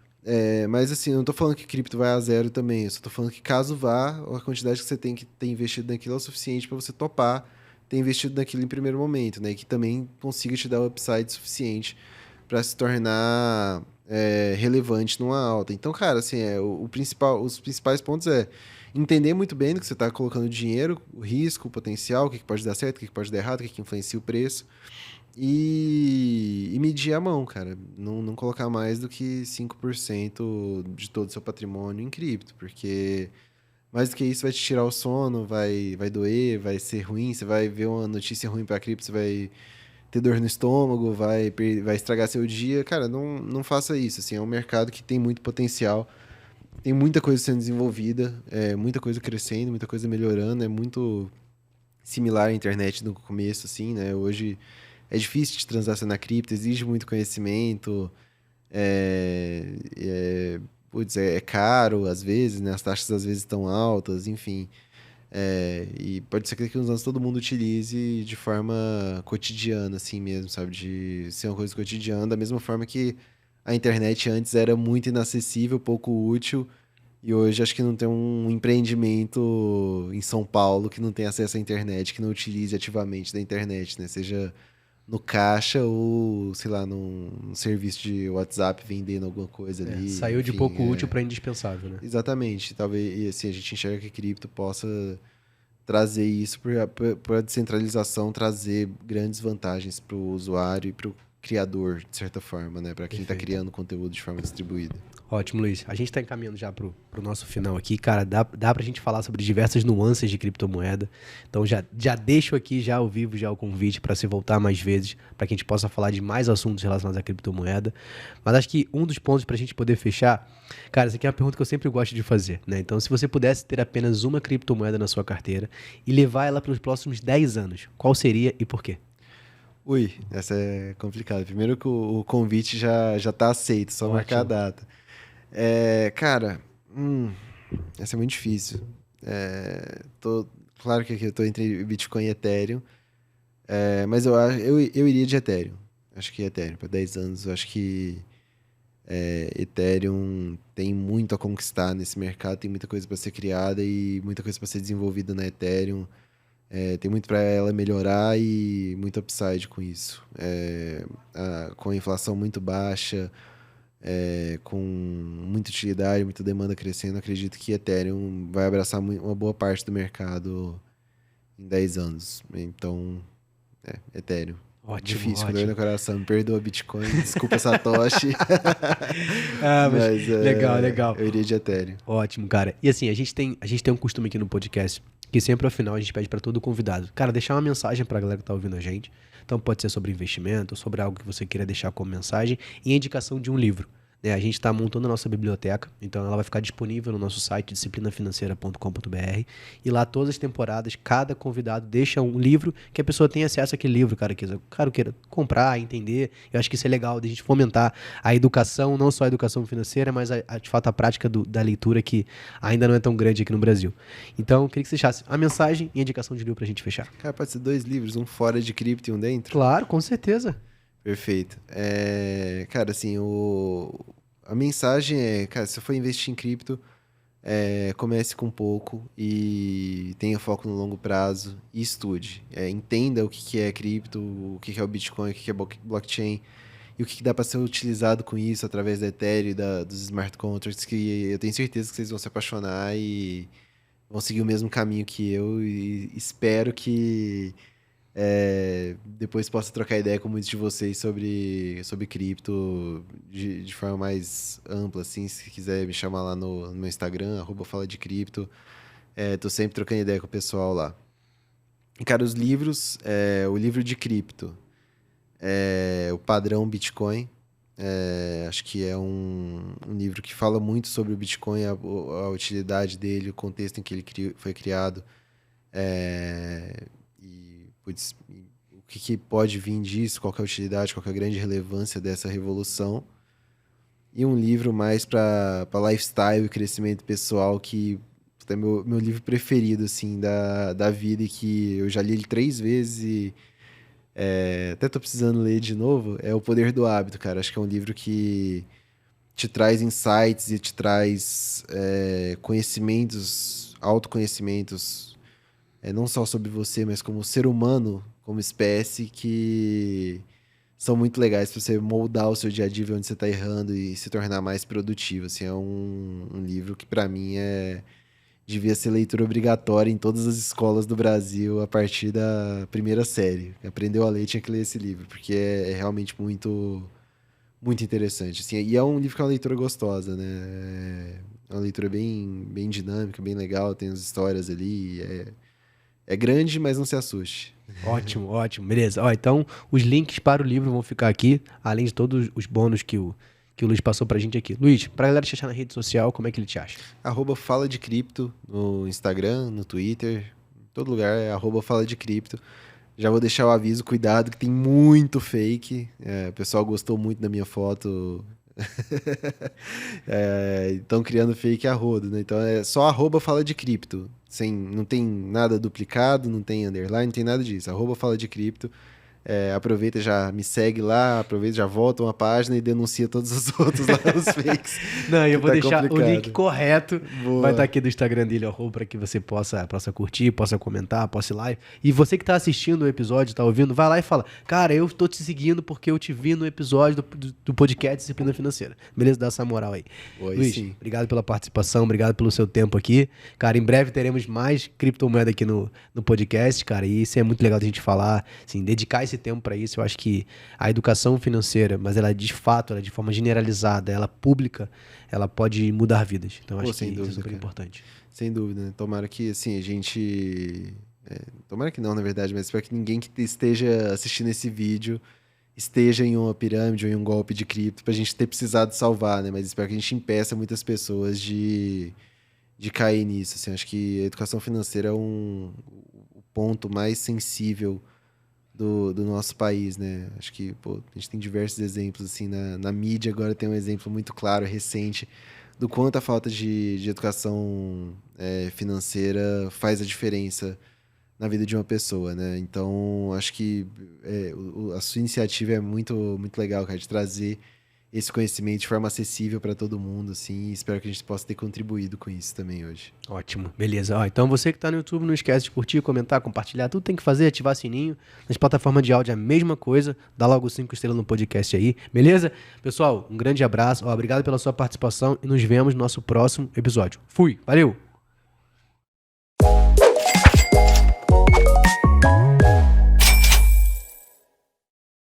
Mas assim, eu não tô falando que cripto vai a zero também. Eu só tô falando que caso vá, a quantidade que você tem que ter investido naquilo é o suficiente para você topar ter investido naquilo em primeiro momento, né? E que também consiga te dar o upside suficiente para se tornar relevante numa alta. Então, cara, assim, os principais pontos entender muito bem no que você está colocando dinheiro, o risco, o potencial, o que pode dar certo, o que pode dar errado, o que influencia o preço. E medir a mão, cara. Não colocar mais do que 5% de todo o seu patrimônio em cripto, porque mais do que isso vai te tirar o sono, vai doer, vai ser ruim, você vai ver uma notícia ruim para cripto, você vai ter dor no estômago, vai estragar seu dia. Cara, não faça isso. Assim, é um mercado que tem muito potencial, tem muita coisa sendo desenvolvida, muita coisa crescendo, muita coisa melhorando. É muito similar à internet no começo, assim, né? Hoje é difícil de transacionar cripto, exige muito conhecimento, é caro às vezes, né? As taxas às vezes estão altas, enfim. E pode ser que daqui a uns anos todo mundo utilize de forma cotidiana, assim mesmo, sabe? De ser uma coisa cotidiana, da mesma forma que a internet antes era muito inacessível, pouco útil, e hoje acho que não tem um empreendimento em São Paulo que não tem acesso à internet, que não utilize ativamente da internet, né? Seja no caixa ou, sei lá, num serviço de WhatsApp vendendo alguma coisa ali. Saiu de enfim, pouco útil para indispensável, né? Exatamente. Talvez, e assim, a gente enxerga que cripto possa trazer isso para a descentralização, trazer grandes vantagens para o usuário e para o criador, de certa forma, né? Para quem está criando conteúdo de forma distribuída. Ótimo, Luiz. A gente está encaminhando já pro nosso final aqui. Cara, dá pra gente falar sobre diversas nuances de criptomoeda. Então já deixo aqui já ao vivo já o convite para se voltar mais vezes, para que a gente possa falar de mais assuntos relacionados à criptomoeda. Mas acho que um dos pontos para a gente poder fechar, cara, essa aqui é uma pergunta que eu sempre gosto de fazer, né? Então, se você pudesse ter apenas uma criptomoeda na sua carteira e levar ela para os próximos 10 anos, qual seria e por quê? Ui, essa é complicada. Primeiro que o convite já tá aceito, só marcar a data. Cara, essa é muito difícil. Claro que aqui eu tô entre Bitcoin e Ethereum, mas eu iria de Ethereum. Acho que Ethereum, para 10 anos, eu acho que Ethereum tem muito a conquistar nesse mercado, tem muita coisa para ser criada e muita coisa para ser desenvolvida na Ethereum. Tem muito para ela melhorar e muito upside com isso. Com a inflação muito baixa, com muita utilidade, muita demanda crescendo, acredito que Ethereum vai abraçar uma boa parte do mercado em 10 anos. Então, Ethereum. Ótimo, Difícil, com ótimo. dor no coração. Me perdoa, Bitcoin. Desculpa, Satoshi. Mas legal. Eu iria de Ethereum. Ótimo, cara. E assim, a gente tem um costume aqui no podcast que sempre ao final a gente pede para todo convidado, cara, deixar uma mensagem para a galera que tá ouvindo a gente. Então pode ser sobre investimento, sobre algo que você queira deixar como mensagem e a indicação de um livro. né? A gente está montando a nossa biblioteca, então ela vai ficar disponível no nosso site, disciplinafinanceira.com.br, e lá todas as temporadas, cada convidado deixa um livro que a pessoa tem acesso àquele livro, cara queira comprar, entender. Eu acho que isso é legal, de a gente fomentar a educação, não só a educação financeira, mas de fato a prática da leitura, que ainda não é tão grande aqui no Brasil. Então, eu queria que você deixasse a mensagem e a indicação de livro pra gente fechar. Cara, pode ser 2 livros, um fora de cripto e um dentro? Claro, com certeza. Perfeito. Cara, assim, a mensagem é, cara, se você for investir em cripto, comece com pouco e tenha foco no longo prazo e estude. Entenda o que é cripto, o que é o Bitcoin, o que é blockchain e o que dá para ser utilizado com isso através da Ethereum e dos smart contracts, que eu tenho certeza que vocês vão se apaixonar e vão seguir o mesmo caminho que eu, e espero que depois possa trocar ideia com muitos de vocês sobre cripto de forma mais ampla, assim. Se quiser me chamar lá no meu Instagram, @faladecripto. Tô sempre trocando ideia com o pessoal lá. E, cara, os livros, o livro de cripto, o Padrão Bitcoin, acho que é um livro que fala muito sobre o Bitcoin, a utilidade dele, o contexto em que ele foi criado, o que pode vir disso, qual que é a utilidade, qual que é a grande relevância dessa revolução. E um livro mais para lifestyle e crescimento pessoal, que é meu livro preferido, assim, da vida, e que eu já li ele 3 vezes e até tô precisando ler de novo, é O Poder do Hábito, cara. Acho que é um livro que te traz insights e te traz conhecimentos, autoconhecimentos, não só sobre você, mas como ser humano, como espécie, que são muito legais para você moldar o seu dia a dia, ver onde você está errando e se tornar mais produtivo. Assim, é um livro que, para mim, devia ser leitura obrigatória em todas as escolas do Brasil a partir da primeira série. Aprendeu a ler, tinha que ler esse livro, porque é realmente muito, muito interessante. Assim, e é um livro que é uma leitura gostosa, né? É uma leitura bem, bem dinâmica, bem legal, tem as histórias ali, é grande, mas não se assuste. Ótimo, ótimo. Beleza. Então, os links para o livro vão ficar aqui, além de todos os bônus que o Luiz passou pra gente aqui. Luiz, pra galera te achar na rede social, como é que ele te acha? @faladecripto no Instagram, no Twitter, em todo lugar é @faladecripto. Já vou deixar o aviso, cuidado, que tem muito fake. O pessoal gostou muito da minha foto. Estão criando fake a rodo, né? Então é só @faladecripto. Não tem nada duplicado, não tem underline, não tem nada disso. @faladecripto. Aproveita, já me segue lá, aproveita, já volta uma página e denuncia todos os outros lá, os fakes. Não, eu vou deixar complicado. O link correto. Boa. Vai estar aqui do Instagram dele, para que você possa curtir, possa comentar, possa ir lá. E você que está assistindo o episódio, está ouvindo, vai lá e fala: cara, eu estou te seguindo porque eu te vi no episódio do podcast Disciplina Financeira. Beleza? Dá essa moral aí. Oi, Luiz, sim. Obrigado pela participação, obrigado pelo seu tempo aqui. Cara, em breve teremos mais criptomoeda aqui no podcast, cara, e isso é muito legal da gente falar, assim, dedicar esse tempo para isso. Eu acho que a educação financeira, mas ela de fato, ela de forma generalizada, ela pública, ela pode mudar vidas. Então acho que isso é super importante. Sem dúvida, né? Tomara que, assim, a gente... tomara que não, na verdade, mas espero que ninguém que esteja assistindo esse vídeo esteja em uma pirâmide ou em um golpe de cripto pra gente ter precisado salvar, né? Mas espero que a gente impeça muitas pessoas de cair nisso, assim. Acho que a educação financeira é o ponto mais sensível do nosso país, né? Acho que, a gente tem diversos exemplos, assim, na mídia agora tem um exemplo muito claro, recente, do quanto a falta de educação financeira faz a diferença na vida de uma pessoa, né? Então, acho que a sua iniciativa é muito, muito legal, cara, de trazer esse conhecimento de forma acessível para todo mundo, assim, e espero que a gente possa ter contribuído com isso também hoje. Ótimo, beleza. Então você que está no YouTube, não esquece de curtir, comentar, compartilhar, tudo tem que fazer, ativar sininho. Nas plataformas de áudio é a mesma coisa, dá logo 5 estrelas no podcast aí, beleza? Pessoal, um grande abraço, obrigado pela sua participação e nos vemos no nosso próximo episódio. Fui, valeu!